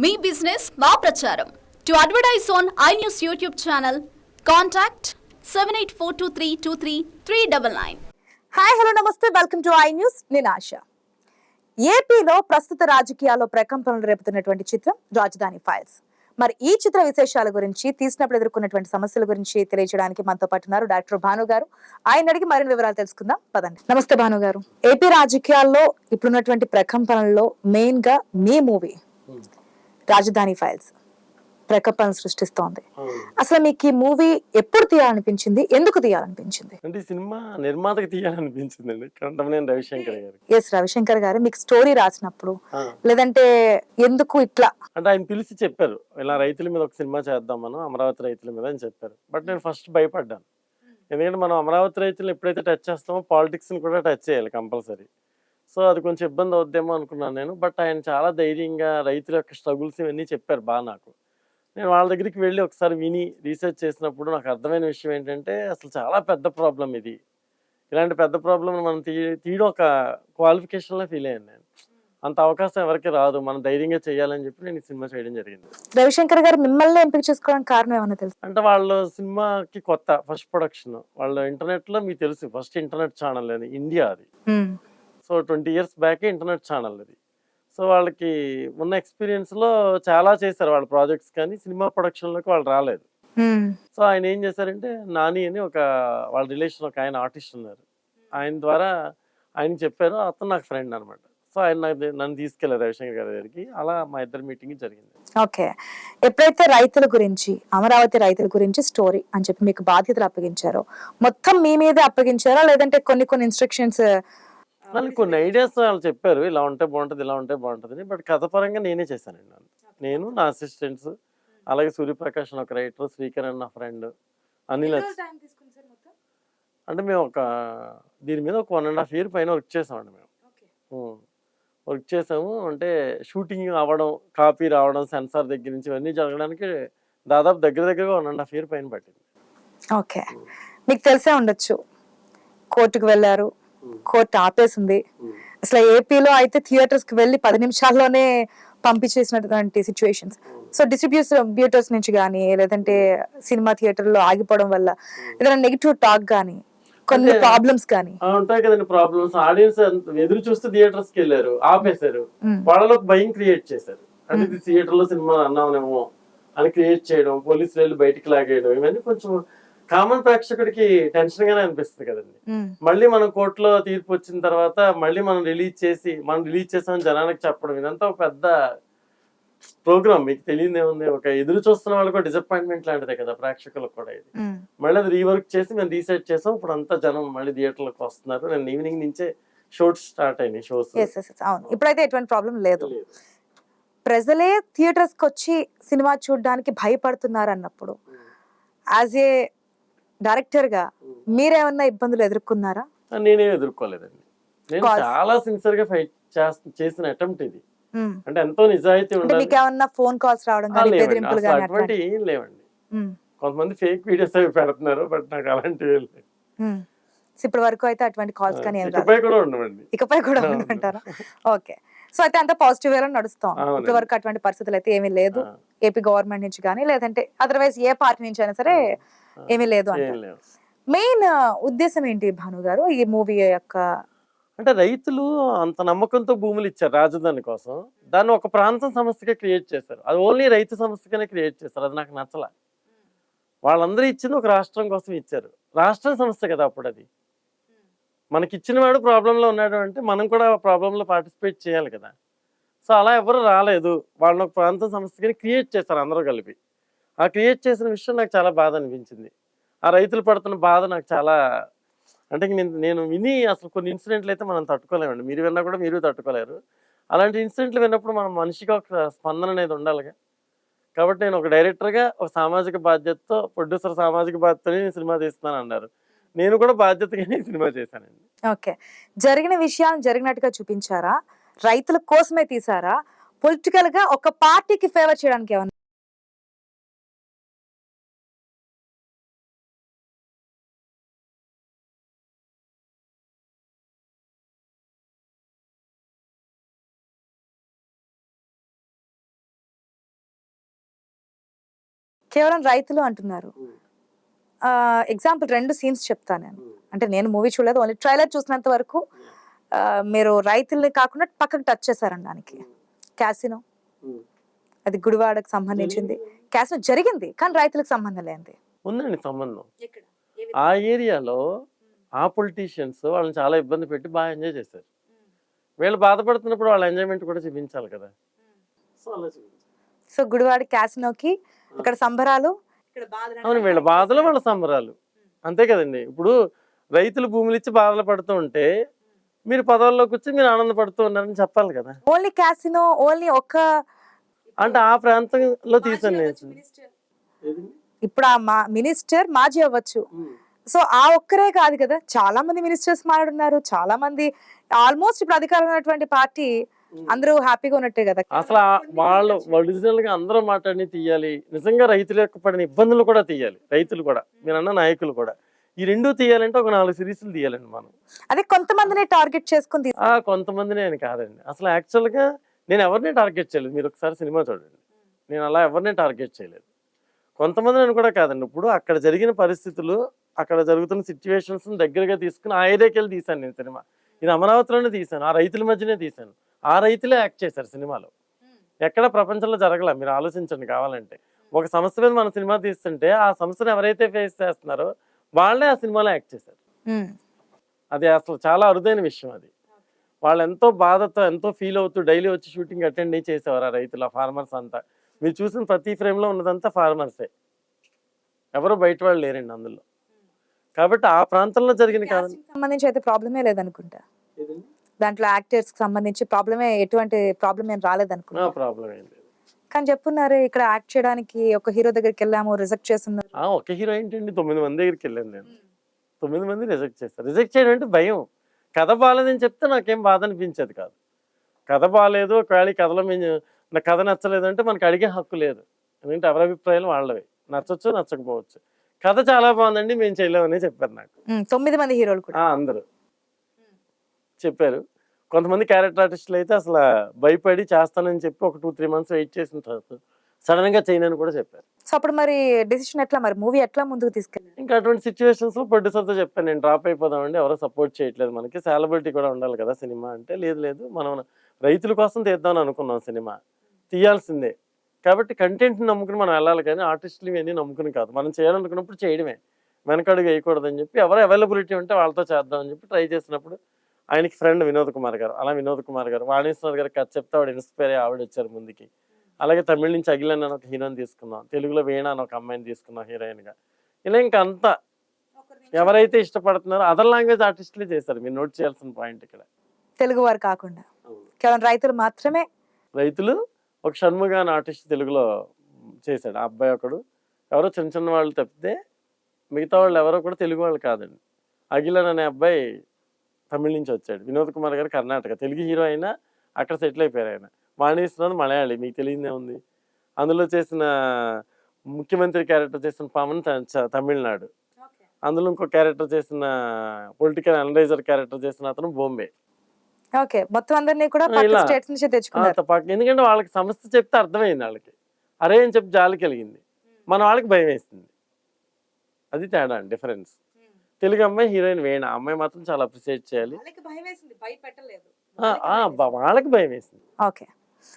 మీ business మా ప్రచారం. To advertise on iNews YouTube channel, contact 7842323399. Hi hello నమస్తే, welcome to I news. నేను ఆశ. ఏపీలో ప్రస్తుత రాజకీయాల్లో ప్రకంపనలు రేపుతున్నటువంటి చిత్రం రాజధాని ఫైల్స్. మరి ఈ చిత్ర విశేషాల గురించి, తీసినప్పుడు ఎదుర్కొన్నటువంటి సమస్యల గురించి తెలియజేయడానికి మనతో పాటు ఉన్నారు డాక్టర్ భాను గారు. ఆయన అడిగి మరిన్ని వివరాలు తెలుసుకుందాం పదండి. నమస్తే భాను గారు. ఏపీ రాజకీయాల్లో ఇప్పుడున్నటువంటి ప్రకంపనల్లో మెయిన్ గా మీ మూవీ రాజధాని ఫైల్స్ ప్రకంపనలు సృష్టిస్తోంది. అసలు మీకు ఈ మూవీ ఎప్పుడు తీయాలనిపించింది, ఎందుకు తీయాలనిపించింది? అంటే ఈ సినిమా నిర్మాతకి తీయాలనిపించిందండి, కంటమనేని రవిశంకర్ గారు. ఎస్, రవిశంకర్ గారు మీకు స్టోరీ రాసినప్పుడు లేదంటే ఎందుకు ఇట్లా అంటే ఆయన పిలిచి చెప్పారు, ఇలా రైతుల మీద ఒక సినిమా చేద్దాం మనం, అమరావతి రైతుల మీద అని చెప్పారు. బట్ నేను ఫస్ట్ భయపడ్డాను, ఎందుకంటే మనం అమరావతి రైతులు ఎప్పుడైతే టచ్ చేస్తామో పాలిటిక్స్ని కూడా టచ్ చేయాలి కంపల్సరీ. సో అది కొంచెం ఇబ్బంది అవుద్దేమో అనుకున్నాను నేను. బట్ ఆయన చాలా ధైర్యంగా రైతుల యొక్క స్ట్రగుల్స్ ఇవన్నీ చెప్పారు బాగా నాకు. నేను వాళ్ళ దగ్గరికి వెళ్ళి ఒకసారి విని రీసెర్చ్ చేసినప్పుడు నాకు అర్థమైన విషయం ఏంటంటే, అసలు చాలా పెద్ద ప్రాబ్లం ఇది. ఇలాంటి పెద్ద ప్రాబ్లం మనం తీయడం ఒక క్వాలిఫికేషన్లో ఫీల్ అయ్యాను నేను. అంత అవకాశం ఎవరికి రాదు, మనం ధైర్యంగా చేయాలని చెప్పి నేను ఈ సినిమా చేయడం జరిగింది. రవిశంకర్ గారు మిమ్మల్ని ఎంపిక చేసుకోవడానికి కారణం ఏమన్నా తెలుసు? అంటే వాళ్ళు సినిమాకి కొత్త ఫస్ట్ ప్రొడక్షన్, వాళ్ళు ఇంటర్నెట్లో మీకు తెలుసు ఫస్ట్ ఇంటర్నెట్ ఛానల్ అది, ఇండియా అది. సో 20 years బ్యాకే ఇంటర్నెట్ ఛానల్ అది. సో వాళ్ళకి ఉన్న ఎక్స్పీరియన్స్లో చాలా చేశారు వాళ్ళ ప్రాజెక్ట్స్, కానీ సినిమా ప్రొడక్షన్లోకి వాళ్ళు రాలేదు. సో ఆయన ఏం చేశారంటే, నాని అని ఒక వాళ్ళ రిలేషన్ ఒక ఆయన ఆర్టిస్ట్ ఉన్నారు, ఆయన ద్వారా ఆయనకి చెప్పారు. అతను నాకు ఫ్రెండ్ అనమాట. సో ఆయన నన్ను తీసుకెళ్ళారు రవిశంకర్ గారి దగ్గరికి. అలా మా ఇద్దరు మీటింగ్ జరిగింది. ఓకే, ఎప్పుడైతే రైతుల గురించి, అమరావతి రైతుల గురించి స్టోరీ అని చెప్పి మీకు బాధ్యతలు అప్పగించారో, మొత్తం మీ మీదే అప్పగించారా లేదంటే కొన్ని కొన్ని ఇన్స్ట్రక్షన్స్? కొన్ని ఐడియాస్ వాళ్ళు చెప్పారు, ఇలా ఉంటే బాగుంటుంది, ఇలా ఉంటే బాగుంటుంది. బట్ కథ పరంగా నేనే చేశానండి. నేను నా అసిస్టెంట్స్, అలాగే సూర్యప్రకాష్ ఒక రైటర్, శ్రీకరణ్ నా ఫ్రెండ్, అనిల్. అంటే మేము దీని మీద ఒక 1.5 year పైన వర్క్ చేసామండి మేము. వర్క్ చేసాము అంటే షూటింగ్ అవ్వడం, కాపీ రావడం, సెన్సార్ దగ్గర నుంచి ఇవన్నీ జరగడానికి దాదాపు దగ్గరగా 1.5 year పైన పట్టింది. ఓకే, మీకు తెలిసే ఉండొచ్చు, కోర్టుకు వెళ్ళారు, కోర్టు ఆపేసింది. అసలు ఏపీలో అయితే థియేటర్స్ కి వెళ్ళి 10 నిమిషాల్లోనే పంపించేసినటువంటి సిచ్యువేషన్స్. సో డిస్ట్రిబ్యూటర్స్ నుంచి కానీ, లేదంటే సినిమా థియేటర్లో ఆగిపోవడం వల్ల ఏదైనా నెగిటివ్ టాక్ కానీ, కొన్ని ప్రాబ్లమ్స్ కానీ ఉంటాయి కదండి. ప్రాబ్లమ్స్, ఆడియన్స్ ఎదురు చూస్తే థియేటర్స్ కి వెళ్ళారు, ఆపేశారు, వాళ్ళలో భయం క్రియేట్ చేశారు. అంటే ఇది థియేటర్ లో సినిమా అన్నామేమో అని క్రియేట్ చేయడం, పోలీసులు వెళ్ళి బయటికి లాగేయడం, ఇవన్నీ కొంచెం కామన్ ప్రేక్షకుడికి టెన్షన్ గానే అనిపిస్తుంది కదండి. మళ్ళీ మనం కోర్టులో తీర్పు వచ్చిన తర్వాత మళ్ళీ మనం రిలీజ్ చేసామని జనానికి చెప్పడం, ఇదంతా ఒక పెద్ద ప్రోగ్రామ్. మీకు తెలియదు ఏముంది, ఒక ఎదురు చూస్తున్న వాళ్ళకి డిసప్పాయింట్మెంట్ లాంటిదే కదా ప్రేక్షకులకు కూడా ఇది. మళ్ళీ అది రీవర్క్ చేసి మేము రీసెట్ చేసాం. ఇప్పుడు అంతా జనం మళ్ళీ థియేటర్లకు వస్తున్నారు. నేను ఈవినింగ్ నుంచే షోస్ స్టార్ట్ అయినాయి. షోస్ ఇప్పుడైతే ఎటువంటి ప్రాబ్లం లేదు. ప్రజలే థియేటర్స్ కి వచ్చి సినిమా చూడడానికి భయపడుతున్నారు అన్నప్పుడు, యాజ్ ఏ డైరెక్టర్ గా మీరేమన్నా ఇబ్బందులు ఎదుర్కొన్నారా? నేనేం ఎదుర్కోలేదండి. నేను చాలా సిన్సియర్ గా ఫైట్ చేసిన అటెంప్ట్ ఇది. అంటే ఎంతో నిజాయితీ ఉండాలి. ఫోన్ కాల్స్ రావడం కానీ, బెదిరింపులు కానీ అటువంటి ఏం లేవండి. కొంతమంది ఫేక్ వీడియోస్ అవి పెడుతున్నారు, బట్ నాకు అలాంటివి ఏం లేదు. ఇప్పటి వరకు అయితే అటువంటి కాల్స్ కానీ ఇకపై కూడా ఉండవండి. ఇకపై కూడా ఉండమంటారా? ఓకే, సో అయితే అంత పాజిటివ్ వేలో నడుస్తాం. ఇప్పటి వరకు అటువంటి పరిస్థితులు అయితే ఏమీ లేదు, ఏపీ గవర్నమెంట్ నుంచి కానీ, లేదంటే అదర్వైజ్ ఏ పార్టీ నుంచి అయినా సరే ఏమీ లేదు అంటే. మెయిన్ ఉద్దేశం ఏంటి భాను గారు ఈ మూవీ యొక్క? అంటే రైతులు అంత నమ్మకంతో భూములు ఇచ్చారు రాజధాని కోసం, దాన్ని ఒక ప్రాంతం సమస్యగా క్రియేట్ చేశారు. అది ఓన్లీ రైతు సమస్యగానే క్రియేట్ చేశారు. అది నాకు నచ్చల. వాళ్ళందరూ ఇచ్చింది ఒక రాష్ట్రం కోసం ఇచ్చారు. రాష్ట్రం సమస్య కదా అప్పుడు అది. మనకి ఇచ్చిన వాడు ప్రాబ్లంలో ఉన్నాడు అంటే మనం కూడా ప్రాబ్లంలో పార్టిసిపేట్ చేయాలి కదా. సో అలా ఎవరు రాలేదు, వాళ్ళని ఒక ప్రాంతం సమస్యగానే క్రియేట్ చేశారు అందరూ కలిపి. ఆ క్రియేట్ చేసిన విషయం నాకు చాలా బాధ అనిపించింది. ఆ రైతులు పడుతున్న బాధ నాకు చాలా, అంటే నేను విని అసలు కొన్ని ఇన్సిడెంట్లు అయితే మనం తట్టుకోలేమండి. మీరు విన్నా కూడా మీరు తట్టుకోలేరు. అలాంటి ఇన్సిడెంట్లు విన్నప్పుడు మనం మనిషిగా ఒక స్పందన అనేది ఉండాలిగా. కాబట్టి నేను ఒక డైరెక్టర్గా ఒక సామాజిక బాధ్యతతో, ప్రొడ్యూసర్ సామాజిక బాధ్యతని సినిమా తీస్తున్నాను అన్నారు. నేను కూడా బాధ్యతగానే సినిమా చేశానండి. ఓకే, జరిగిన విషయాలు జరిగినట్టుగా చూపించారా? రైతుల కోసమే తీసారా? పొలిటికల్ గా ఒక పార్టీకి ఫేవర్ చేయడానికి ఏమన్నా? కేవలం రైతులు అంటున్నారు. ఎగ్జాంపుల్ 2 సీన్స్ చెప్తాను నేను. అంటే నేను మూవీ చూడలేదు, ఓన్లీ ట్రైలర్ చూసినంత వరకు మీరు రైతుల్ని కాకుండా పక్కకు టచ్ చేశారనడానికి. క్యాసినో అది గుడివాడకు సంబంధించింది. క్యాసినో జరిగింది కానీ రైతులకు సంబంధం లేనిది. ఉందండి సంబంధం. ఆ ఏరియాలో ఆ పొలిటీషియన్స్ వాళ్ళని చాలా ఇబ్బంది పెట్టి బాగా ఎంజాయ్ చేశారు. వీళ్ళు బాధపడుతున్నప్పుడు వాళ్ళ ఎంజాయ్మెంట్ కూడా చూపించాలి కదా. సో అలా చూపించాలి. సో గుడివాడ క్యాసినోకి ఇక్కడ సంబరాలు, ఇక్కడ అవును, వీళ్ళ బాధలు వాళ్ళ సంబరాలు అంతే కదండి. ఇప్పుడు రైతులు భూములు ఇచ్చి బాధలు పడుతూ ఉంటే మీరు పదవుల్లోకి వచ్చి మీరు ఆనందపడుతూ ఉన్నారని చెప్పాలి కదా. ఓన్లీ క్యాసినో, ఓన్లీ ఒక్క అంటే ఆ ప్రాంతంలో తీసాను నేను. ఇప్పుడు ఆ మినిస్టర్ మాజీ అవ్వచ్చు. సో ఆ ఒక్కరే కాదు కదా, చాలా మంది మినిస్టర్స్ మాట్లాడున్నారు, చాలా మంది ఆల్మోస్ట్ ఇప్పుడు అధికారంలో ఉన్నటువంటి పార్టీ అందరూ హ్యాపీగా ఉన్నట్టే కదా. అసలు వాళ్ళు ఒరిజినల్ గా అందరూ మాట్లాడి తీయాలి, నిజంగా రైతుల యొక్క పడిన ఇబ్బందులు కూడా తీయాలి. రైతులు కూడా మీరన్న నాయకులు కూడా ఈ రెండు తీయాలంటే ఒక 4 సిరీస్లు తీయాలండి మనం. అదే కొంతమందిని టార్గెట్ చేసుకుని కొంతమందిని అని కాదండి. అసలు యాక్చువల్ గా నేను ఎవరిని టార్గెట్ చేయలేదు. మీరు ఒకసారి సినిమా చూడండి, నేను అలా ఎవరిని టార్గెట్ చేయలేదు. కొంతమంది అని కూడా కాదండి. ఇప్పుడు అక్కడ జరిగిన పరిస్థితులు, అక్కడ జరుగుతున్న సిచ్యువేషన్స్ దగ్గరగా తీసుకుని ఆ ఏరియాకి వెళ్ళి తీశాను నేను సినిమా. ఇది అమరావతిలోనే తీశాను, ఆ రైతుల మధ్యనే తీశాను. ఆ రైతులే యాక్ట్ చేశారు సినిమాలో. ఎక్కడ ప్రపంచంలో జరగల. మీరు ఆలోచించండి కావాలంటే. ఒక సంస్థ మీద మన సినిమా తీస్తుంటే ఆ సంస్థను ఎవరైతే ఫేస్ చేస్తున్నారో వాళ్ళే ఆ సినిమాలో యాక్ట్ చేశారు. అది అసలు చాలా అరుదైన విషయం. అది వాళ్ళు ఎంతో బాధతో ఎంతో ఫీల్ అవుతూ డైలీ వచ్చి షూటింగ్ అటెండ్ అయ్యి చేసేవారు ఆ రైతులు, ఆ ఫార్మర్స్ అంతా. మీరు చూసిన ప్రతి ఫ్రేమ్ లో ఉన్నదంతా ఫార్మర్సే, ఎవరు బయట వాళ్ళు లేరండి అందులో. కాబట్టి ఆ ప్రాంతంలో జరిగిన కారణం సంబంధించి అయితే ప్రాబ్లమే లేదనుకుంటా. దాంట్లో యాక్టర్స్ కి సంబంధించి ప్రాబ్లమే, ఎటువంటి ప్రాబ్లం ఏం రాలేదనుకుంటా. ప్రాబ్లం ఏం లేదు. కానీ చెప్పున్నారు ఇక్కడ యాక్ట్ చేయడానికి ఒక హీరో దగ్గరికి వెళ్ళాము, రిజెక్ట్ చేస్తున్నారు. ఒక హీరో ఏంటండి 9 మంది దగ్గరికి వెళ్ళాను నేను. 9 మంది రిజెక్ట్ చేస్తారు. రిజెక్ట్ చేయడం అంటే భయం. కథ బాగాలేదని చెప్తే నాకేం బాధ అనిపించేది కాదు. కథ బాగాలేదు, ఒకవేళ ఈ కథలో నా కథ నచ్చలేదు అంటే మనకు అడిగే హక్కు లేదు. ఎందుకంటే ఎవరి అభిప్రాయాలు వాళ్ళవి, నచ్చొచ్చు నచ్చకపోవచ్చు. కథ చాలా బాగుందండి మేము చేయలేమని చెప్పారు నాకు. 9 మంది హీరోలు కూడా అందరూ చెప్పారు. కొంతమంది క్యారెక్టర్ ఆర్టిస్టులు అయితే అసలు భయపడి చేస్తానని చెప్పి ఒక 2-3 మంత్స్ వెయిట్ చేసిన తర్వాత సడన్ గా చేయనని కూడా చెప్పారు. సో అప్పుడు మరి డెసిషన్ ఎట్లా, మరి మూవీ ఎట్లా ముందుకు తీసుకెళ్ళి? ఇంకా అటువంటి సిచ్యువేషన్స్ లో ప్రొడ్యూసర్తో చెప్పాను, నేను డ్రాప్ అయిపోదామండి, ఎవరో సపోర్ట్ చేయట్లేదు, మనకి సాలబిలిటీ కూడా ఉండాలి కదా సినిమా అంటే. లేదు మనం రైతుల కోసం తీద్దామని అనుకున్నాం, సినిమా తీయాల్సిందే. కాబట్టి కంటెంట్ నమ్ముకుని మనం వెళ్ళాలి కానీ ఆర్టిస్టులు ఇవన్నీ నమ్ముకుని కాదు. మనం చేయాలనుకున్నప్పుడు చేయడమే, వెనకడుగు వేయకూడదని చెప్పి ఎవరు అవైలబిలిటీ ఉంటే వాళ్ళతో చేద్దామని చెప్పి ట్రై చేసినప్పుడు ఆయనకి ఫ్రెండ్ వినోద్ కుమార్ గారు, అలా వినోద్ కుమార్ గారు వాణీశ్వర్ గారు కథ చెప్తే ఆవిడ ఇన్స్పైర్ అయ్యి ఆవిడ వచ్చారు ముందుకి. అలాగే తమిళ నుంచి అఖిలన్ అని ఒక హీరోని తీసుకున్నాం, తెలుగులో వీణ అని ఒక అమ్మాయిని తీసుకున్నాం హీరోయిన్ గా. ఇలా ఇంకా అంతా ఎవరైతే ఇష్టపడుతున్నారో అదర్ లాంగ్వేజ్ ఆర్టిస్టులే చేశారు. మీరు నోట్ చేయాల్సిన పాయింట్ ఇక్కడ. తెలుగు వారు కాకుండా కేవలం రైతులు మాత్రమే. రైతులు ఒక షణ్ముగ అని ఆర్టిస్ట్ తెలుగులో చేశాడు. ఆ అబ్బాయి ఒకడు, ఎవరో చిన్న చిన్న వాళ్ళు తప్పితే మిగతా వాళ్ళు ఎవరో కూడా తెలుగు వాళ్ళు కాదండి. అఖిలన్ అనే అబ్బాయి తమిళ నుంచి వచ్చాడు. వినోద్ కుమార్ గారు కర్ణాటక, తెలుగు హీరో అయినా అక్కడ సెటిల్ అయిపోయారు ఆయన. వాణీశ్వరన్ మలయాళి, మీకు తెలియదే ఉంది. అందులో చేసిన ముఖ్యమంత్రి క్యారెక్టర్ చేసిన పవన్ తమిళనాడు, అందులో ఇంకో క్యారెక్టర్ చేసిన పొలిటికల్ అనలైజర్ క్యారెక్టర్ చేసిన అతను బాంబే. ఓకే, మొత్తం అందరినీ కూడా పక్క స్టేట్స్ నుంచి తెచ్చుకున్నారు. ఎందుకంటే వాళ్ళకి సమస్య చెప్తే అర్థమైంది, వాళ్ళకి అరే అని చెప్పి జాలి కలిగింది, మన వాళ్ళకి భయం వేసింది. అది తేడా, డిఫరెన్స్. తెలుగు అమ్మాయి హీరోయిన్ వీణ, అమ్మాయి మాత్రం చాలా అప్రిషియేట్ చేయాలి. వాళ్ళకి భయం వేసింది. ఓకే,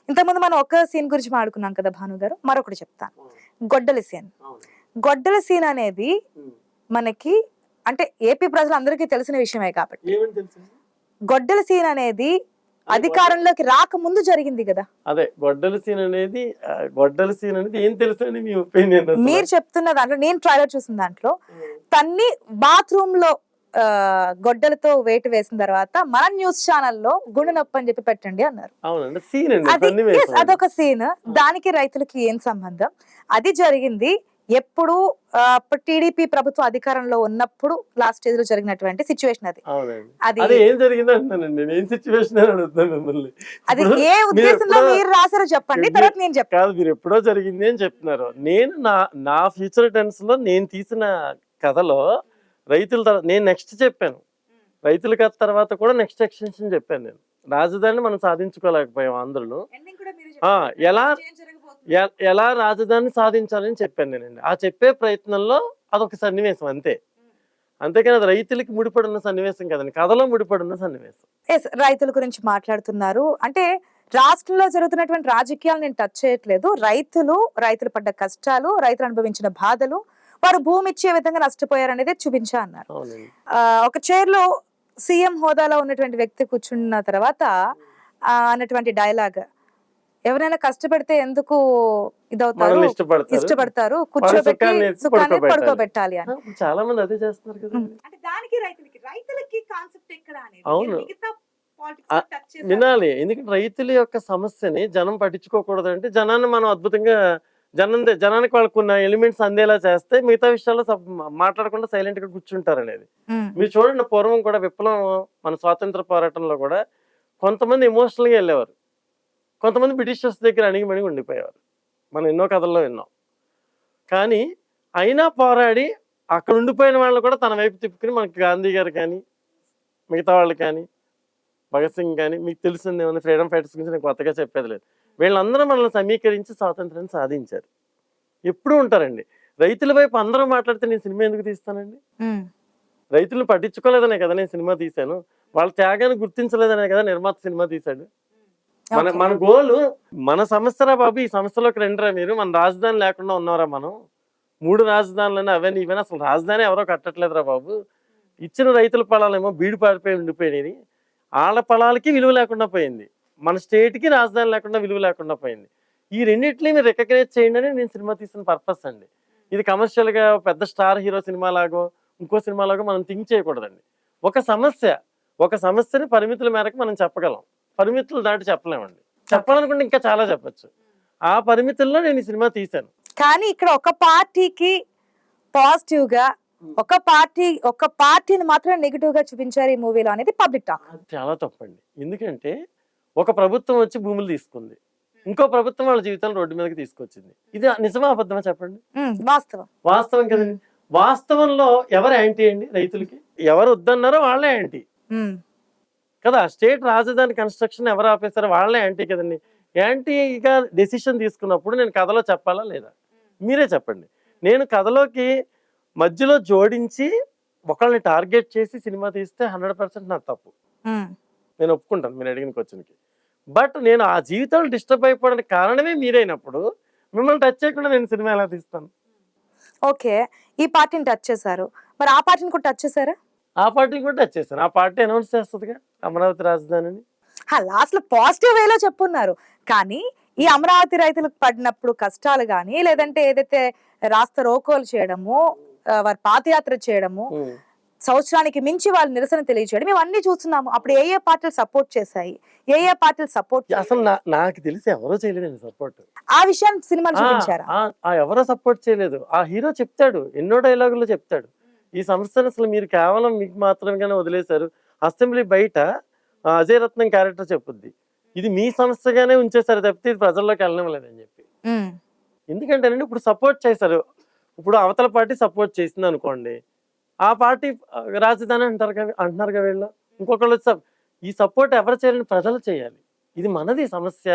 ఇంతకుముందు మనం ఒక సీన్ గురించి మాట్లాడుకున్నాం కదా భాను గారు, మరొకటి చెప్తాను. గొడ్డలి సీన్. గొడ్డలి సీన్ అనేది మనకి అంటే ఏపీ ప్రజలందరికీ తెలిసిన విషయమే కాబట్టి, గొడ్డలి సీన్ అనేది అధికారంలోకి రాకముందు జరిగింది కదా. అదే గొడ్డలి సీన్ అనేది ఏం తెలుసు అండి మీ ఒపీనియన్? మీరు చెప్తున్న దాంట్లో, నేను ట్రైలర్ చూసిన దాంట్లో తన్ని బాత్రూమ్ లో గొడ్డలతో వేటు వేసిన తర్వాత మన న్యూస్ ఛానల్లో గుండె నొప్పి అని చెప్పి పెట్టండి అన్నారు. అదొక సీన్. దానికి రైతులకి ఏం సంబంధం? అది జరిగింది ఎప్పుడు? టీడీపీ ప్రభుత్వం అధికారంలో ఉన్నప్పుడు లాస్ట్ స్టేజ్ లో జరిగినటువంటి సిచ్యువేషన్ అది. అది ఏం జరిగింది అంటున్నానండి, నేను సిచ్యువేషన్ అడుగుతాను మిమ్మల్ని. అది ఏ ఉద్దేశంలో మీరు రాసారో చెప్పండి, తర్వాత నేను చెప్తాను. కాదు, మీరు ఎప్పుడో జరిగింది అని చెప్తున్నారు. నేను నా ఫ్యూచర్ టెన్స్ లో నేను తీసిన కథలో రైతుల తర్వాత నేను నెక్స్ట్ చెప్పాను, రైతుల కథ తర్వాత కూడా నెక్స్ట్ ఎక్స్టెన్షన్ చెప్పాను. నేను రాజధానిని మనం సాధించుకోలేకపోయాం ఆంధ్రలో. ఎలా రాజధాని సాధించాలని చెప్పాను నేనండి. ఆ చెప్పే ప్రయత్నంలో అదొక సన్నివేశం అంతే. అంతేకాని అది రైతులకి ముడిపడి ఉన్న సన్నివేశం కదండి, కథలో ముడిపడి ఉన్న సన్నివేశం. రైతుల గురించి మాట్లాడుతున్నారు అంటే రాష్ట్రంలో జరుగుతున్నటువంటి రాజకీయాలు నేను టచ్ చేయట్లేదు. రైతులు పడ్డ కష్టాలు, రైతులు అనుభవించిన బాధలు, వారు భూమి ఇచ్చే విధంగా నష్టపోయారనేది చూపించా అన్నారు. అవునండి. ఒక చైర్ లో సీఎం హోదాలో ఉన్నటువంటి వ్యక్తి కూర్చున్న తర్వాత అన్నటువంటి డైలాగ్, ఎవరైనా కష్టపడితే ఎందుకు ఇదవుతారు, మనల్ని ఇష్టపడతారు, కూర్చోబెట్టి సుఖాన్ని పడుకోబెట్టాలి అని. చాలా మంది అదే చేస్తున్నారు కదా. అంటే దానికి రైతులకి కాన్సెప్ట్ ఎక్కడ అనేది అవును. మిగతా politics ఆ, తో touch చేశారు. వినాలి. ఎందుకంటే రైతుల యొక్క సమస్యని జనం పట్టించుకోకూడదు అంటే జనాన్ని మనం అద్భుతంగా జనానికి వాళ్ళకు ఉన్న ఎలిమెంట్స్ అందేలా చేస్తే మిగతా విషయాల్లో మాట్లాడకుండా సైలెంట్ గా కూర్చుంటారు అనేది. మీరు చూడండి, పూర్వం కూడా విప్లవం, మన స్వాతంత్ర పోరాటంలో కూడా కొంతమంది ఎమోషనల్ గా వెళ్ళేవారు, కొంతమంది బ్రిటిషర్స్ దగ్గర అణిగిమణిగి ఉండిపోయేవారు. మనం ఎన్నో కథల్లో విన్నాం. కానీ అయినా పోరాడి అక్కడ ఉండిపోయిన వాళ్ళు కూడా తన వైపు తిప్పుకుని, మనకి గాంధీ గారు కానీ మిగతా వాళ్ళు కానీ భగత్ సింగ్ కానీ, మీకు తెలిసింది ఏమన్నా ఫ్రీడమ్ ఫైటర్స్ గురించి నేను కొత్తగా చెప్పేది లేదు, వీళ్ళందరూ మనల్ని సమీకరించి స్వాతంత్రాన్ని సాధించారు. ఎప్పుడూ ఉంటారండి. రైతుల వైపు అందరూ మాట్లాడితే నేను సినిమా ఎందుకు తీస్తానండి? రైతులను పట్టించుకోలేదనే కదా నేను సినిమా తీశాను, వాళ్ళ త్యాగాన్ని గుర్తించలేదనే కదా నిర్మాత సినిమా తీశాడు. మన గోలు, మన సమస్యరా బాబు, ఈ సమస్యలోకి రండిరా మీరు, మన రాజధాని లేకుండా ఉన్నారా మనం, 3 రాజధానులని అవన్నీ ఇవన్నీ, అసలు రాజధాని ఎవరో కట్టట్లేదురా బాబు, ఇచ్చిన రైతుల పొలాలేమో బీడు పాడిపోయి ఉండిపోయినాయి, వాళ్ళ పొలాలకి విలువ లేకుండా పోయింది, మన స్టేట్కి రాజధాని లేకుండా విలువ లేకుండా పోయింది. ఈ రెండింటిని మీరు రికగ్నైజ్ చేయండి అని నేను సినిమా తీసిన పర్పస్ అండి. ఇది కమర్షియల్గా పెద్ద స్టార్ హీరో సినిమా లాగో ఇంకో సినిమా లాగో మనం థింక్ చేయకూడదండి. ఒక సమస్యని పరిమితుల మేరకు మనం చెప్పగలం, పరిమితులు దాటి చెప్పలేమండి. చెప్పాలనుకుంటే ఇంకా చాలా చెప్పచ్చు. ఆ పరిమితుల్లో నేను ఈ సినిమా తీశాను. కానీ ఇక్కడ ఒక పార్టీకి పాజిటివ్ గా, ఒక పార్టీని మాత్రం నెగిటివ్ గా చూపించారు ఈ మూవీలో అనేది పబ్లిక్ టాక్. అది చాలా తప్పండి. ఎందుకంటే ఒక ప్రభుత్వం వచ్చి భూములు తీసుకుంది, ఇంకో ప్రభుత్వం వాళ్ళ జీవితాన్ని రోడ్డు మీదకి తీసుకొచ్చింది. ఇది నిజమా అబద్ధమా చెప్పండి? వాస్తవం కదండి. వాస్తవంలో ఎవరు యాంటీ అండి? రైతులకి ఎవరు వద్దన్నారో వాళ్ళే యాంటీ కదా. స్టేట్ రాజధాని కన్స్ట్రక్షన్ ఎవరు ఆపేశారో వాళ్ళే యాంటీ కదండి. యాంటీగా డెసిషన్ తీసుకున్నప్పుడు నేను కథలో చెప్పాలా లేదా? మీరే చెప్పండి. నేను కథలోకి మధ్యలో జోడించి ఒకళ్ళని టార్గెట్ చేసి సినిమా తీస్తే 100% నాకు తప్పు, నేను ఒప్పుకుంటాను మీరు అడిగిన క్వశ్చన్కి. బట్ నేను ఆ జీవితంలో డిస్టర్బ్ అయిపోవడానికి కారణమే మీరైనప్పుడు మిమ్మల్ని టచ్ చేయకుండా నేను సినిమా ఎలా తీస్తాను? ఓకే, ఈ పార్టీని టచ్ చేశారు, మరి ఆ పార్టీని కూడా టచ్ చేశారా? ఆ పార్టీని కూడా టచ్ చేశాను. ఆ పార్టీ అనౌన్స్ చేస్తుందిగా అమరావతి రాజధానిని. లాస్ట్ లో పాజిటివ్ వేలో చెప్పున్నారు, కానీ ఈ అమరావతి రైతులకు పడినప్పుడు కష్టాలు గానీ, లేదంటే ఏదైతే రాస్తా రోకోలు చేయడము, వారి పాదయాత్ర చేయడము, సంవత్సరానికి మించి వాళ్ళు నిరసన తెలియజేయడం, ఇవన్నీ చూస్తున్నాము. అప్పుడు ఏ పార్టీలు సపోర్ట్ చేశాయి, ఏ పార్టీలు సపోర్ట్ అసలు నాకు తెలిసి ఎవరో చేయలేదండి సపోర్ట్. ఆ విషయాన్ని సినిమాలు చూపించారా? ఎవరో సపోర్ట్ చేయలేదు. ఆ హీరో చెప్తాడు, ఎన్నో డైలాగుల్లో చెప్తాడు, ఈ సంస్థను అసలు మీరు కేవలం మీకు మాత్రమేగానే వదిలేశారు. అసెంబ్లీ బయట అజయ్ రత్నం క్యారెక్టర్ చెప్పుద్ది, ఇది మీ సంస్థగానే ఉంచేసారు తప్పితే ఇది ప్రజల్లోకి వెళ్ళనివ్వలేదని చెప్పి. ఎందుకంటేనండి ఇప్పుడు సపోర్ట్ చేశారు, ఇప్పుడు అవతల పార్టీ సపోర్ట్ చేసింది అనుకోండి, ఆ పార్టీ రాజధాని అంటున్నారు కదా వీళ్ళు. ఇంకొకళ్ళు వచ్చి ఈ సపోర్ట్ ఎవరు చేయాలని ప్రజలు చేయాలి. ఇది మనది సమస్య,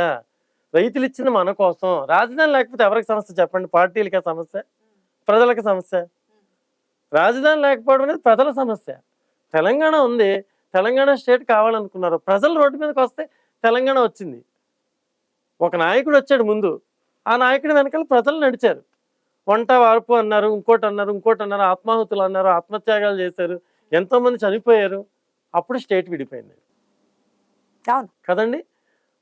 రైతులు ఇచ్చింది మన కోసం. రాజధాని లేకపోతే ఎవరికి సమస్య చెప్పండి? పార్టీలకి సమస్య, ప్రజలకి సమస్య. రాజధాని లేకపోవడం అనేది ప్రజల సమస్య. తెలంగాణ ఉంది, తెలంగాణ స్టేట్ కావాలనుకున్నారు, ప్రజలు రోడ్డు మీదకి వస్తే తెలంగాణ వచ్చింది. ఒక నాయకుడు వచ్చాడు ముందు, ఆ నాయకుడి వెనకాల ప్రజలు నడిచారు. వంట వార్పు అన్నారు, ఇంకోటి అన్నారు, ఆత్మాహుతులు అన్నారు, ఆత్మత్యాగాలు చేశారు, ఎంతో మంది చనిపోయారు. అప్పుడు స్టేట్ విడిపోయింది కదండి.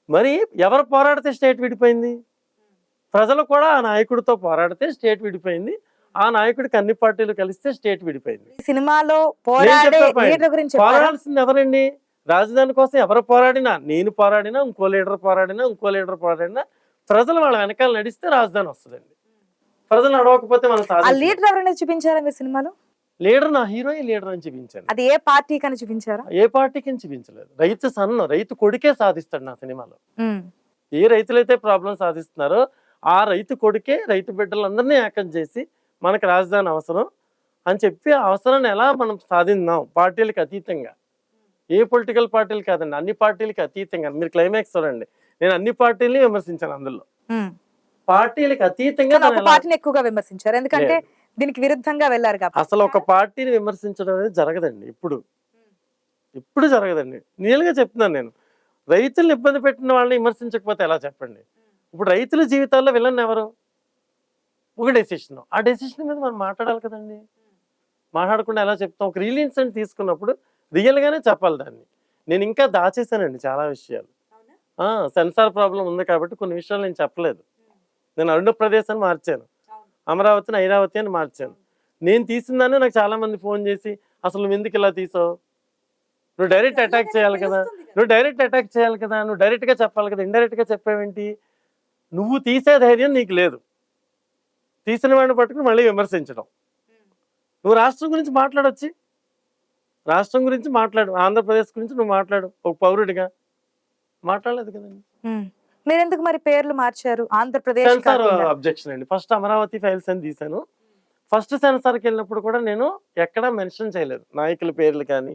మరి ఎవరు పోరాడితే స్టేట్ విడిపోయింది? ప్రజలు కూడా ఆ నాయకుడితో పోరాడితే స్టేట్ విడిపోయింది. ఆ నాయకుడికి అన్ని పార్టీలు కలిస్తే స్టేట్ విడిపోయింది. సినిమాలో పోరాడాల్సింది ఎవరండి? రాజధాని కోసం ఎవరు పోరాడినా, నేను పోరాడినా, ఇంకో లీడర్ పోరాడినా, ప్రజలు వాళ్ళ వెనకాల నడిస్తే రాజధాని వస్తుందండి. ప్రజలు నడవకపోతే మనం లీడర్ ఎవరైనా చూపించారా మీ సినిమాలో? లీడర్ నా హీరో లీడర్ అని చూపించాను. అది ఏ పార్టీ కని చూపించారా? ఏ పార్టీకి చూపించలేదు. రైతు కొడుకే సాధిస్తాడు నా సినిమాలో. ఏ రైతులైతే ప్రాబ్లం సాధిస్తున్నారో ఆ రైతు కొడుకే రైతు బిడ్డలందరినీ ఏకం చేసి మనకు రాజధాని అవసరం అని చెప్పి ఆ అవసరాన్ని ఎలా మనం సాధిందాం, పార్టీలకు అతీతంగా. ఏ పొలిటికల్ పార్టీలు కాదండి, అన్ని పార్టీలకి అతీతంగా. మీరు క్లైమాక్స్ చూడండి, నేను అన్ని పార్టీలని విమర్శించాను అందులో. పార్టీలకు అతీతంగా కానీ తను ఒక ఎలా- పార్టీని ఎక్కువగా విమర్శించారు, ఎందుకంటే లేదు. దీనికి విరుద్ధంగా వెళ్ళారు కాబట్టి. అసలు ఒక పార్టీని విమర్శించడం అనేది జరగదండి. ఇప్పుడు జరగదండి. నేనుగా చెప్తున్నాను. నేను రైతులను ఇబ్బంది పెట్టిన వాళ్ళని విమర్శించకపోతే ఎలా చెప్పండి? ఇప్పుడు రైతుల జీవితాల్లో విలన్ ఎవరు? ఒక డెసిషన్. ఆ డెసిషన్ మీద మనం మాట్లాడాలి కదండి. మాట్లాడకుండా ఎలా చెప్తాం? ఒక రియల్ ఇన్సిడెంట్ తీసుకున్నప్పుడు రియల్గానే చెప్పాలి దాన్ని. నేను ఇంకా దాచేసానండి చాలా విషయాలు. సెన్సార్ ప్రాబ్లం ఉంది కాబట్టి కొన్ని విషయాలు నేను చెప్పలేదు. నేను అరుణప్రదేశ్ అని మార్చాను, అమరావతిని ఐరావతి అని మార్చాను. నేను తీసిందానే నాకు చాలా మంది ఫోన్ చేసి అసలు నువ్వు ఎందుకు ఇలా తీసావు, నువ్వు డైరెక్ట్ అటాక్ చేయాలి కదా, నువ్వు డైరెక్ట్ గా చెప్పాలి కదా, ఇండైరెక్ట్ గా చెప్పావేంటి? నువ్వు తీసే ధైర్యం నీకు లేదు, తీసిన వాడిని పట్టుకుని మళ్ళీ విమర్శించడం. నువ్వు రాష్ట్రం గురించి మాట్లాడొచ్చి, రాష్ట్రం గురించి మాట్లాడు, ఆంధ్రప్రదేశ్ గురించి నువ్వు మాట్లాడు ఒక పౌరుడిగా. మాట్లాడలేదు కదండి. మీరెందుకు మరి పేర్లు మార్చారు? ఆంధ్రప్రదేశ్ సెన్సార్ అబ్జెక్షన్ అండి. ఫస్ట్ అమరావతి ఫైల్స్ అని తీశాను. ఫస్ట్ సెన్సార్కి వెళ్ళినప్పుడు కూడా నేను ఎక్కడా మెన్షన్ చేయలేదు నాయకుల పేర్లు కానీ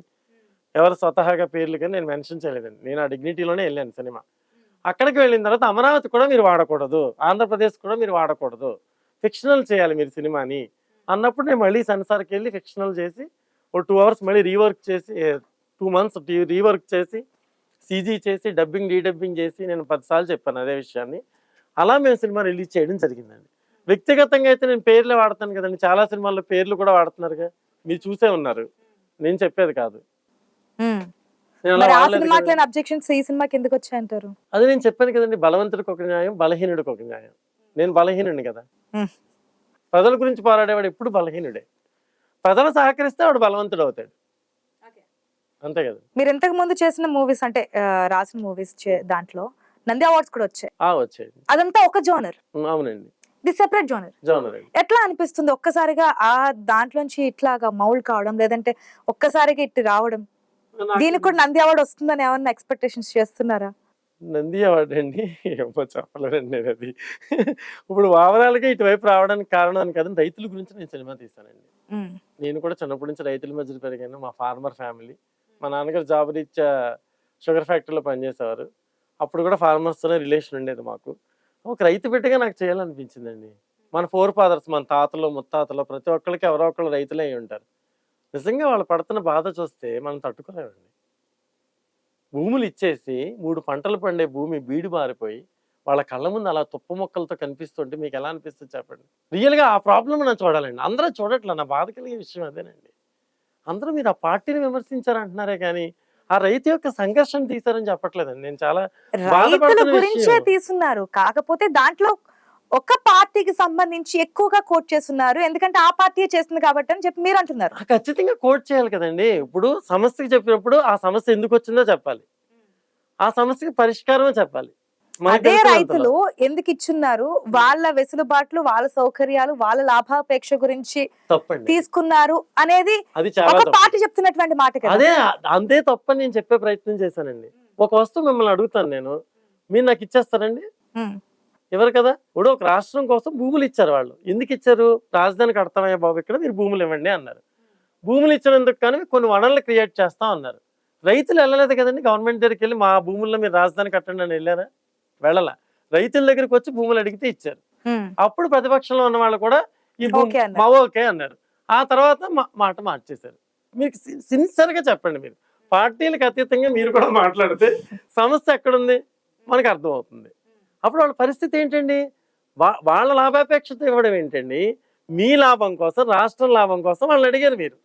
ఎవరు స్వతహాగా పేర్లు కానీ నేను మెన్షన్ చేయలేదండి. నేను ఆ డిగ్నిటీలోనే వెళ్ళాను సినిమా. అక్కడికి వెళ్ళిన తర్వాత అమరావతి కూడా మీరు వాడకూడదు, ఆంధ్రప్రదేశ్ కూడా మీరు వాడకూడదు, ఫిక్షనల్ చేయాలి మీరు సినిమాని అన్నప్పుడు నేను మళ్ళీ సెన్సార్కి వెళ్ళి ఫిక్షనల్ చేసి ఓ 2 hours మళ్ళీ రీవర్క్ చేసి 2 months రీవర్క్ చేసి సీజీ చేసి డబ్బింగ్ రీడబ్బింగ్ చేసి నేను 10 సార్లు చెప్పాను అదే విషయాన్ని. అలా మేము సినిమా రిలీజ్ చేయడం జరిగిందండి. వ్యక్తిగతంగా అయితే నేను పేర్లే వాడతాను కదండి. చాలా సినిమాల్లో పేర్లు కూడా వాడుతున్నారుగా, మీరు చూసే ఉన్నారు. నేను చెప్పేది కాదు. నేను అలా వాడలేదు కదా. అబ్జెక్షన్స్ ఈ సినిమాకి ఎందుకు వచ్చాయంటారు? అది నేను చెప్పాను కదండి, బలవంతుడికి ఒక న్యాయం, బలహీనుడికి ఒక న్యాయం. నేను బలహీనుడిని కదా. ప్రజల గురించి పోరాడేవాడు ఎప్పుడు బలహీనుడే. ప్రజలు సహకరిస్తే వాడు బలవంతుడు అవుతాడు, అంతే కదా. మీరు ఇంతకు ముందు చేసిన మూవీస్ అంటే రాసిన మూవీస్ దాంట్లో నంది అవార్డ్స్ కూడా వచ్చాయి. వచ్చేది. అదంతా ఒక జోనర్. అవునండి, ఇది సెపరేట్ జోనర్. జోనర్ అండి. ఎట్లా అనిపిస్తుంది ఒక్కసారిగా ఆ దాంట్లోంచి ఇట్లాగా మౌల్ కావడం, లేదంటే ఒక్కసారిగా ఇటు రావడం? దీనికి కూడా నంది అవార్డు వస్తుందని ఏమన్నా ఎక్స్పెక్టేషన్స్ చేస్తున్నారా? నంది అవార్డు అండి ఏమో చెప్పలేదండి నేను అది. ఇప్పుడు ఓవరాల్గా ఇటువైపు రావడానికి కారణం అని కదండి, రైతుల గురించి నేను సినిమా తీశానండి. నేను కూడా చిన్నప్పటి నుంచి రైతుల మధ్య పెరిగాను. మా ఫార్మర్ ఫ్యామిలీ. మా నాన్నగారు జాబ్ రీత్యా షుగర్ ఫ్యాక్టరీలో పనిచేసేవారు. అప్పుడు కూడా ఫార్మర్స్తోనే రిలేషన్ ఉండేది మాకు. ఒక రైతు బిడ్డగా నాకు చేయాలనిపించిందండి. మన ఫోర్ ఫాదర్స్, మన తాతలు ముత్తాతలు ప్రతి ఒక్కరికి ఎవరో ఒకళ్ళు రైతులే అయి ఉంటారు. నిజంగా వాళ్ళు పడుతున్న బాధ చూస్తే మనం తట్టుకోలేమండి. భూములు ఇచ్చేసి 3 పంటలు పండే భూమి బీడు బారిపోయి వాళ్ళ కళ్ళ ముందు అలా తుప్ప మొక్కలతో కనిపిస్తుంటే మీకు ఎలా అనిపిస్తుంది చెప్పండి? రియల్గా ఆ ప్రాబ్లం నేను చూడాలండి. అందరూ చూడట్లే. నా బాధ కలిగే విషయం అదేనండి. అందరూ మీరు ఆ పార్టీని విమర్శించారంటున్నారే కానీ ఆ రైతు యొక్క సంఘర్షణ తీశారని చెప్పట్లేదండి. నేను చాలా రైతుల బాధపడుతున్న గురించే విషయం. తీస్తున్నారు, కాకపోతే దాంట్లో ఒక పార్టీకి సంబంధించి ఎక్కువగా కోట్ చేస్తున్నారు, ఎందుకంటే ఆ పార్టీ చేస్తుంది కాబట్టి అని చెప్పి మీరు అంటున్నారు. ఖచ్చితంగా కోట్ చేయాలి కదండి. ఇప్పుడు సమస్యకి చెప్పినప్పుడు ఆ సమస్య ఎందుకు వచ్చిందో చెప్పాలి, ఆ సమస్యకి పరిష్కారమే చెప్పాలి. మనకి అదే తెలిసినంతలో. రైతులు ఎందుకు ఇచ్చున్నారు, వాళ్ళ వెసులుబాట్లు, వాళ్ళ సౌకర్యాలు, వాళ్ళ లాభాపేక్ష గురించి తప్పండి, తీసుకున్నారు అనేది అది చాలా ఒక తప్పు. పార్టీ చెప్తున్నటువంటి మాట కదా. అదే అంతే తప్పని నేను చెప్పే ప్రయత్నం చేశానండి. ఒక వస్తువు మిమ్మల్ని అడుగుతాను నేను, మీరు నాకు ఇచ్చేస్తారండి? ఎవరు కదా. ఇప్పుడు ఒక రాష్ట్రం కోసం భూములు ఇచ్చారు వాళ్ళు. ఎందుకు ఇచ్చారు? రాజధాని కడతామయ్యా బాబు, ఇక్కడ మీరు భూములు ఇవ్వండి అన్నారు. భూములు ఇచ్చినందుకు కానీ కొన్ని వనరులు క్రియేట్ చేస్తాం అన్నారు. రైతులు వెళ్ళలేదు కదండి గవర్నమెంట్ దగ్గరికి వెళ్ళి మా భూముల్లో మీరు రాజధాని కట్టండి అని వెళ్ళారా? వెళ్ళాల. రైతుల దగ్గరికి వచ్చి భూములు అడిగితే ఇచ్చారు. అప్పుడు ప్రతిపక్షంలో ఉన్న వాళ్ళు కూడా ఈ ఓకే అన్నారు. మా ఓకే అన్నారు. ఆ తర్వాత మాట మార్చేశారు. మీకు సిన్సియర్ గా చెప్పండి, మీరు పార్టీలకు అతీతంగా మీరు కూడా మాట్లాడితే సమస్య ఎక్కడుంది మనకు అర్థమవుతుంది. అప్పుడు వాళ్ళ పరిస్థితి ఏంటండి? వాళ్ళ లాభాపేక్షత ఇవ్వడం ఏంటండి? మీ లాభం కోసం, రాష్ట్రం లాభం కోసం వాళ్ళు అడిగారు. మీరు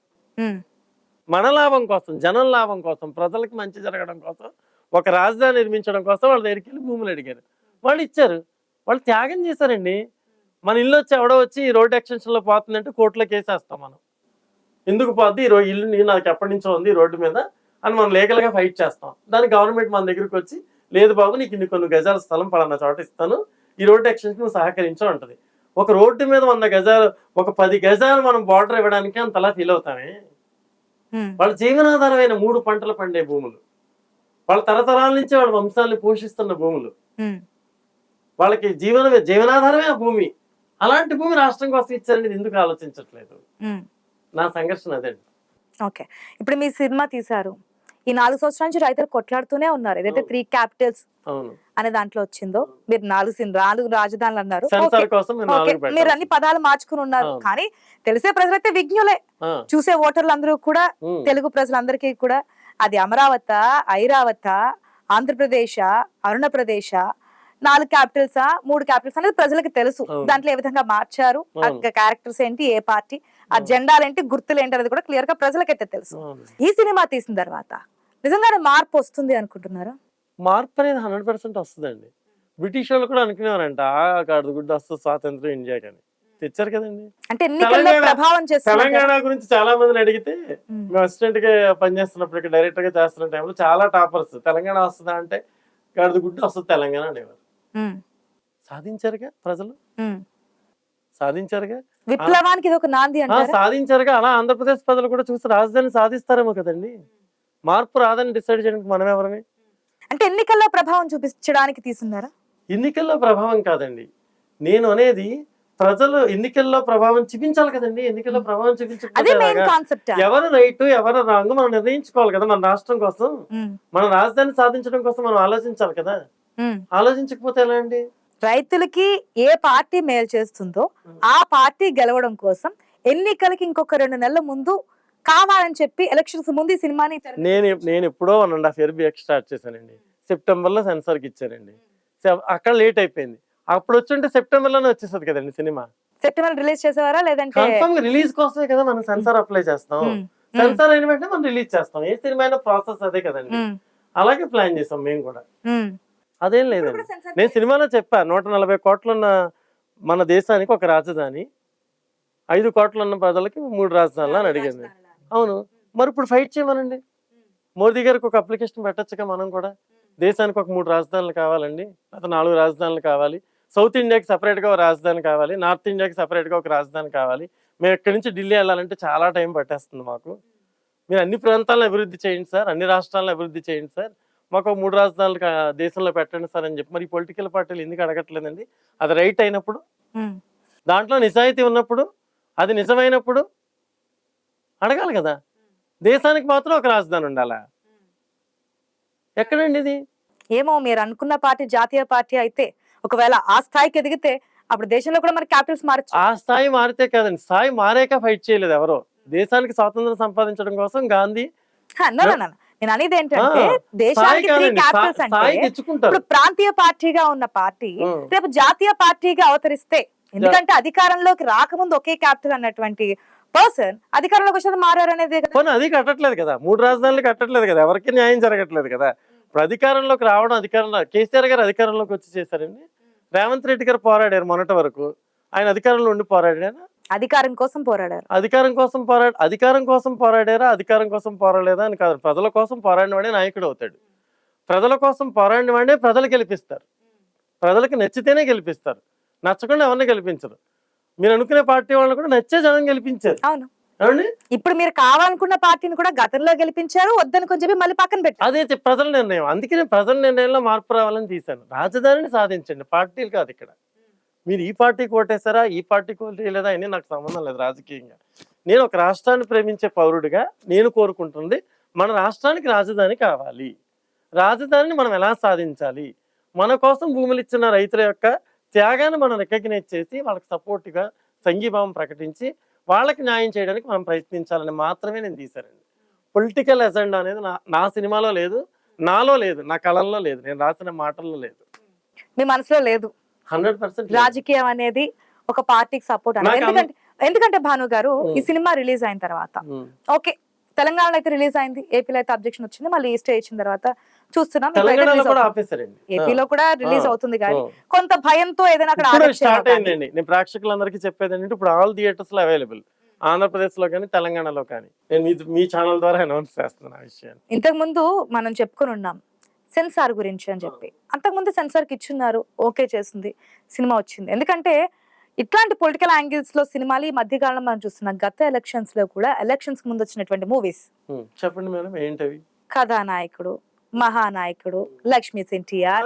మన లాభం కోసం, జనం లాభం కోసం, ప్రజలకు మంచి జరగడం కోసం, ఒక రాజధాని నిర్మించడం కోసం వాళ్ళ దగ్గరికి వెళ్ళి భూములు అడిగారు. వాళ్ళు ఇచ్చారు. వాళ్ళు త్యాగం చేశారండి. మన ఇల్లు వచ్చి ఎవడో వచ్చి ఈ రోడ్డు ఎక్స్టెన్షన్ లో పోతుందంటే కోర్టులో కేసేస్తాం మనం. ఎందుకు పోద్ది ఈ ఇల్లు నాకు ఎప్పటి నుంచో ఉంది ఈ రోడ్డు మీద అని మనం లీగల్ గా ఫైట్ చేస్తాం. దానికి గవర్నమెంట్ మన దగ్గరికి వచ్చి లేదు బాబు నీకు ఇన్ని కొన్ని గజాల స్థలం పలానా చోట ఇస్తాను, ఈ రోడ్డు ఎక్స్టెన్షన్ నువ్వు సహకరించు అంటది. ఒక రోడ్డు మీద 100 గజాలు, ఒక 10 గజాలు మనం బార్డర్ ఇవ్వడానికి అంతలా ఫీల్ అవుతామే. వాళ్ళ జీవనాధారమైన 3 పంటలు పండే భూములు, వాళ్ళ తరతరాల నుంచి వాళ్ళ వంశాలను పోషిస్తున్న భూములు, వాళ్ళకి జీవనాధారమే ఆ భూమి. అలాంటి భూమి రాష్ట్రం కోసం ఇచ్చారని ఎందుకు ఆలోచించట్లేదు? నా సంఘర్షణ అదే. ఓకే, ఇప్పుడు మీ సినిమా తీశారు, ఈ 4 సంవత్సరాల నుంచి రైతులు కొట్లాడుతూనే ఉన్నారు. ఏదైతే 3 క్యాపిటల్స్ అవును అనే దాంట్లో వచ్చిందో, మీరు 4 రాజధానులు అన్నారు. Censor okay. కోసం మేము ఓకే. 4 మీరు అన్ని పదాలు మార్చుకుని ఉన్నారు. అవును. కానీ తెలిసే ప్రజలైతే విజ్ఞులే. చూసే ఓటర్లందరూ కూడా తెలుగు ప్రజలందరికీ కూడా అది అమరావత, ఐరావత, ఆంధ్రప్రదేశ్, అరుణప్రదేశ్, 4 క్యాపిటల్సా 3 క్యాపిటల్స్ అనేది ప్రజలకు తెలుసు. అవును. దాంట్లో ఏ విధంగా మార్చారు, ఆ అవును. క్యారెక్టర్స్ ఏంటి, ఏ పార్టీ, ఆ జెండాలేంటి, గుర్తులు ఏంటి అనేది కూడా క్లియర్ గా ప్రజలకైతే తెలుసు. ఈ సినిమా తీసిన తర్వాత నిజంగానే మార్పు వస్తుంది అనుకుంటున్నారా? మార్పు అనేది 100% వస్తుందండి. బ్రిటిష్ వాళ్ళు కూడా అనుకునేవారంట గుడ్డ వస్తుంది స్వాతంత్రం ఇండియా కానీ తెచ్చారు కదండి. అంటే ఎన్నికల్లో ప్రభావం చేస్తున్నారు. తెలంగాణ గురించి చాలా మందిని అడిగితే మేము అసిస్టెంట్ గా పనిచేస్తున్నప్పుడు ఇక్కడ డైరెక్టర్ గా చేస్తున్న టైంలో చాలా టాపర్స్ తెలంగాణ వస్తుందా అంటే గుడ్డ వస్తుంది తెలంగాణ అనేవారు. సాధించారుగా ప్రజలు, సాధించారుగా, విప్లవానికి ఇది ఒక నాంది అంటారా? సాధించారుగా. అలా ఆంధ్రప్రదేశ్ ప్రజలు కూడా చూసి రాజధాని సాధిస్తారేమో కదండి. మార్పు రాదని డిసైడ్ చేయడానికి మనం ఎవరని? అంటే ఎన్నికల్లో ప్రభావం చూపించడానికి తీసుకున్నారా? ఎన్నికల్లో ప్రభావం కాదండి నేను అనేది, ప్రజలు ఎన్నికల్లో ప్రభావం చూపించాలి కదండి. ఎన్నికల్లో ప్రభావం అదే మెయిన్ చూపించకపోతే కాన్సెప్ట్. ఎవరు రైట్ ఎవరు రాంగ్ మనం నిర్ణయించుకోవాలి కదా. మన రాష్ట్రం కోసం, మన రాజధాని సాధించడం కోసం మనం ఆలోచించాలి కదా. ఆలోచించకపోతే ఎలా అండి? రైతులకి ఏ పార్టీ మేలు చేస్తుందో ఆ పార్టీ గెలవడం కోసం ఎన్నికలకి ఇంకొక 2 నెలల ముందు కావాలని చెప్పి ఎలక్షన్స్ ముందు ఈ సినిమాని నేను ఎప్పుడో 1.5 year బ్యాక్ స్టార్ట్ చేశానండి. సెప్టెంబర్ లో సెన్సార్ కి ఇచ్చారండి. అక్కడ లేట్ అయిపోయింది. అప్పుడు వచ్చుంటే సెప్టెంబర్ లోనే వచ్చేస్తుంది కదండి సినిమా. సెప్టెంబర్ రిలీజ్ చేసేవారా లేదంటే? కన్ఫర్మ్ రిలీజ్ కోసమే కదా మనం సెన్సార్ అప్లై చేస్తాం. సెన్సార్ అయిన వెంటనే మనం రిలీజ్ చేస్తాం. ఏ సినిమా అయినా ప్రాసెస్ అదే కదండి. అలాగే ప్లాన్ చేస్తాం మేము కూడా. అదేం లేదండి. నేను సినిమాలో చెప్పా 140 కోట్లు ఉన్న మన దేశానికి ఒక రాజధాని, 5 కోట్లు ఉన్న ప్రజలకి 3 రాజధానులు అని అడిగింది. అవును, మరి ఇప్పుడు ఫైట్ చేయమనండి. మోదీ గారికి ఒక అప్లికేషన్ పెట్టచ్చుగా మనం కూడా. దేశానికి ఒక 3 రాజధానులు కావాలండి, అతను 4 రాజధానులు కావాలి. సౌత్ ఇండియాకి సపరేట్గా ఒక రాజధాని కావాలి, నార్త్ ఇండియాకి సపరేట్గా ఒక రాజధాని కావాలి. మేము ఇక్కడి నుంచి ఢిల్లీ వెళ్ళాలంటే చాలా టైం పట్టేస్తుంది మాకు. మీరు అన్ని ప్రాంతాలను అభివృద్ధి చేయండి సార్, అన్ని రాష్ట్రాలను అభివృద్ధి చేయండి సార్, మాకు 3 రాజధానులు దేశంలో పెట్టండి సార్ అని చెప్పి మరి పొలిటికల్ పార్టీలు ఎందుకు అడగట్లేదండి? అది రైట్ అయినప్పుడు, దాంట్లో నిజాయితీ ఉన్నప్పుడు, అది నిజమైనప్పుడు అడగాలి కదా. దేశానికి మాత్రం ఒక రాజధాని ఉండాలా? ఎక్కడండి ఇది? ఏమో మీరు అనుకున్న పార్టీ జాతీయ పార్టీ అయితే ఒకవేళ ఆ స్థాయికి ఎదిగితే అప్పుడు దేశంలో కూడా మరి క్యాపిటల్స్ మారచ్చు. ఆ స్థాయి మారితే కాదండి, స్థాయి మారాక ఫైట్ చేయలేదు ఎవరో. దేశానికి స్వాతంత్రం సంపాదించడం కోసం గాంధీ. నేను అనేది ఏంటంటే దేశానికి 3 క్యాపిటల్స్ అంటే ఇప్పుడు ప్రాంతీయ పార్టీగా ఉన్న పార్టీ రేపు జాతీయ పార్టీగా అవతరిస్తే, ఎందుకంటే అధికారంలోకి రాకముందు ఒకే క్యాపిటల్ అన్నటువంటి పర్సన్ అధికారంలోకి వచ్చేది మారారనేది. అది కట్టట్లేదు కదా, 3 రాజధానులు కట్టట్లేదు కదా, ఎవరికి న్యాయం జరగట్లేదు కదా. ఇప్పుడు అధికారంలోకి రావడం, అధికారంలో కేసీఆర్ గారు అధికారంలోకి వచ్చి చేశారండి. రేవంత్ రెడ్డి గారు పోరాడారు మొన్నటి వరకు, ఆయన అధికారంలో ఉండి పోరాడారా? అధికారం కోసం పోరాడారు. అధికారం కోసం పోరాడారా, అధికారం కోసం పోరాడలేదా అని కాదు. ప్రజల కోసం పోరాడిన వాడే నాయకుడు అవుతాడు. ప్రజల కోసం పోరాడిన వాడే ప్రజలు గెలిపిస్తారు. ప్రజలకు నచ్చితేనే గెలిపిస్తారు, నచ్చకుండా ఎవరిని గెలిపించరు. మీరు అనుకునే పార్టీ వాళ్ళని కూడా నచ్చే జనం గెలిపించారు. అవును, ఇప్పుడు మీరు కావాలనుకున్న పార్టీని కూడా గతంలో గెలిపించారు, వద్దనుకొని చెప్పి మళ్ళీ పక్కన పెట్టారు. అదే ప్రజల నిర్ణయం. అందుకే నేను ప్రజల నిర్ణయంలో మార్పు రావాలని తీశాను. రాజధానిని సాధించండి, పార్టీలు కాదు. ఇక్కడ మీరు ఈ పార్టీకి ఓటేసారా, ఈ పార్టీకి ఓటేయలేదా అని నాకు సంబంధం లేదు. రాజకీయంగా నేను ఒక రాష్ట్రాన్ని ప్రేమించే పౌరుడిగా నేను కోరుకుంటుంది మన రాష్ట్రానికి రాజధాని కావాలి. రాజధానిని మనం ఎలా సాధించాలి, మన కోసం భూములు ఇచ్చిన రైతుల యొక్క త్యాగాన్ని మనం రికగ్నైజ్ చేసి వాళ్ళకి సపోర్ట్గా సంఘీభావం ప్రకటించి వాళ్ళకి న్యాయం చేయడానికి మనం ప్రయత్నించాలని మాత్రమే నేను తీశానండి. పొలిటికల్ ఎజెండా అనేది నా సినిమాలో లేదు, నాలో లేదు, నా కళల్లో లేదు, నేను రాసిన మాటల్లో లేదు, మీ మనసులో లేదు. 100% రాజకీయం అనేది ఒక పార్టీకి సపోర్ట్ అనేది. ఎందుకంటే భాను గారు ఈ సినిమా రిలీజ్ అయిన తర్వాత ఓకే తెలంగాణలో అయితే రిలీజ్ అయింది, ఏపీలో అయితే అబ్జెక్షన్ వచ్చింది, మళ్ళీ స్టే ఇచ్చిన తర్వాత చూస్తున్నాం ఏపీలో కూడా రిలీజ్ అవుతుంది. కానీ కొంత భయంతో ఏదైనా అక్కడ స్టార్ట్ అయిందండి. నేను ప్రేక్షకులందరికీ చెప్పేది ఏంటంటే ఇప్పుడు ఆల్ థియేటర్స్ లో అవైలబుల్, ఆంధ్రప్రదేశ్ లో కానీ తెలంగాణలో కానీ. నేను మీ ఛానల్ ద్వారా అనౌన్స్ చేస్తున్నాను ఆ విషయాన్ని. ఇంతకు ముందు మనం చెప్పుకొని ఉన్నాం సెన్సార్ గురించి అని చెప్పి. అంతకుముందు సెన్సార్ కి ఇచ్చున్నారు, ఓకే చేసింది, సినిమా వచ్చింది. ఎందుకంటే ఇట్లాంటి పొలిటికల్ యాంగిల్స్ లో సినిమాలు ఈ మధ్య కాలంలో మనం చూస్తున్నాం. గత ఎలక్షన్స్ లో కూడా ఎలక్షన్స్ ముందు వచ్చినటువంటి మూవీస్ చెప్పండి మేడం ఏంటవి? కథానాయకుడు, మహానాయకుడు, లక్ష్మీ ఎన్టీఆర్,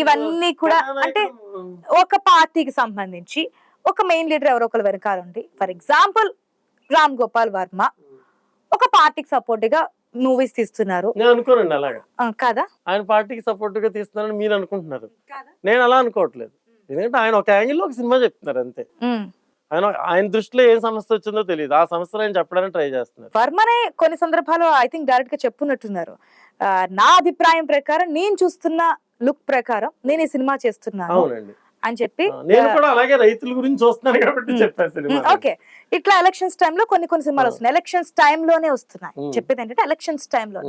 ఇవన్నీ కూడా అంటే ఒక పార్టీకి సంబంధించి ఒక మెయిన్ లీడర్ ఎవరో ఒకరు వెనకాలండి. ఫర్ ఎగ్జాంపుల్ రామ్ గోపాల్ వర్మ ఒక పార్టీకి సపోర్ట్ గా మూవీస్ తీస్తున్నారు నేను అనుకోనండి అలాగా. కాదా? ఆయన పార్టీకి సపోర్ట్ గా తీస్తున్నారని మీరు అనుకుంటున్నారు, నేను అలా అనుకోవట్లేదు. ఎందుకంటే ఆయన ఒక యాంగిల్లో ఒక సినిమా చెప్తున్నారు అంతే. ఆయన దృష్టిలో ఏం సమస్య వచ్చిందో తెలియదు, ఆ సమస్యలు ఆయన చెప్పడానికి ట్రై చేస్తున్నారు. వర్మనే కొన్ని సందర్భాల్లో ఐ థింక్ డైరెక్ట్ గా చెప్పున్నట్టున్నారు, నా అభిప్రాయం ప్రకారం నేను చూస్తున్న లుక్ ప్రకారం నేను ఈ సినిమా చేస్తున్నాను అవునండి అని చెప్పి. నేను కూడా అలాగే రైతుల గురించి చూస్తున్నాను కాబట్టి చెప్పాను సినిమా. ఓకే, ఇట్లా ఎలక్షన్స్ టైంలో కొన్ని సినిమాలు వస్తున్నాయి, ఎలక్షన్స్ లోనే వస్తున్నాయి. చెప్పేది ఏంటంటే ఎలక్షన్స్ టైంలో,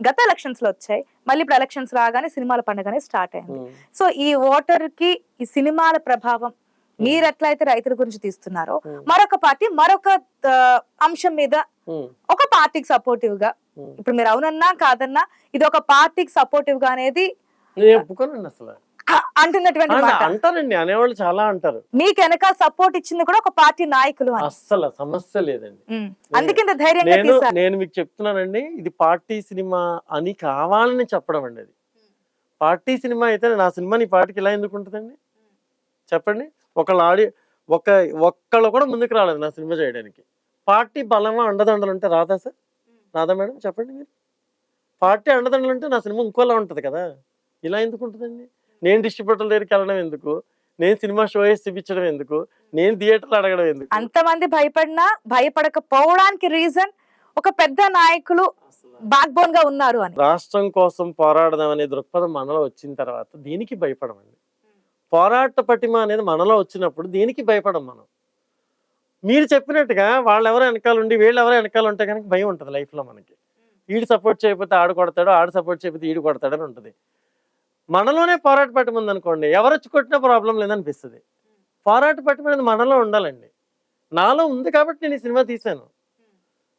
గత ఎలక్షన్స్ లో వచ్చాయి, మళ్ళీ ఇప్పుడు ఎలక్షన్స్ రాగానే సినిమాల పండుగనే స్టార్ట్ అయింది. సో ఈ ఓటర్ కి ఈ సినిమాల ప్రభావం, మీరు ఎట్లయితే రైతుల గురించి తీస్తున్నారో, మరొక పార్టీ మరొక అంశం మీద ఒక పార్టీకి సపోర్టివ్ గా, ఇప్పుడు మీరు అవునన్నా కాదన్నా ఇది ఒక పార్టీకి సపోర్టివ్ గా అనేది ఒప్పుకోనండి అసలు అంటున్నటువంటి మాట. అంటారండి, అనేవాళ్ళు చాలా అంటారు. మీకు వెనకాల సపోర్ట్ ఇచ్చింది కూడా ఒక పార్టీ నాయకులు అని. అస్సలు సమస్య లేదండి. అందుకే ధైర్యంగా తీశారు. నేను మీకు చెప్తున్నానండి, ఇది పార్టీ సినిమా అని కావాలని చెప్పడం అండి. అది పార్టీ సినిమా అయితే నా సినిమా నీ పార్టీకి ఇలా ఎందుకు ఉంటుందండి చెప్పండి? ఒక్కళ్ళు కూడా ముందుకు రాలేదు నా సినిమా చేయడానికి. పార్టీ బలమా అండదండలు ఉంటే రాదా సార్? రాదా మేడం? చెప్పండి మీరు. పార్టీ అండదండలు ఉంటే నా సినిమా ఇంకోలా ఉంటుంది కదా, ఇలా ఎందుకు ఉంటుందండి? నేను డిస్ట్రిబ్యూటర్ దగ్గరికి వెళ్ళడం ఎందుకు, నేను సినిమా షో వేసి చూపించడం ఎందుకు, నేను థియేటర్లు అడగడం ఎందుకు? అంతమంది భయపడినా భయపడకపోవడానికి రీజన్ ఒక పెద్ద నాయకులు బ్యాక్ బోన్ గా ఉన్నారు అని. రాష్ట్రం కోసం పోరాడదాం అనే దృక్పథం మనలో వచ్చిన తర్వాత దీనికి భయపడమండి. పోరాట పటిమ అనేది మనలో వచ్చినప్పుడు దీనికి భయపడం మనం. మీరు చెప్పినట్టుగా వాళ్ళు ఎవరో వెనకాల ఉండి వీళ్ళు ఎవరో వెనకాల ఉంటే కనుక భయం ఉంటుంది లైఫ్ లో మనకి. ఈడు సపోర్ట్ చేయకపోతే ఆడు కొడతాడు, ఆడు సపోర్ట్ చేయకపోతే ఈడు కొడతాడని ఉంటుంది. మనలోనే పోరాట పటిమ ఉందనుకోండి, ఎవరు వచ్చి కొట్టినా ప్రాబ్లం లేదనిపిస్తుంది. పోరాట పటిమ అనేది మనలో ఉండాలండి. నాలో ఉంది కాబట్టి నేను ఈ సినిమా తీశాను.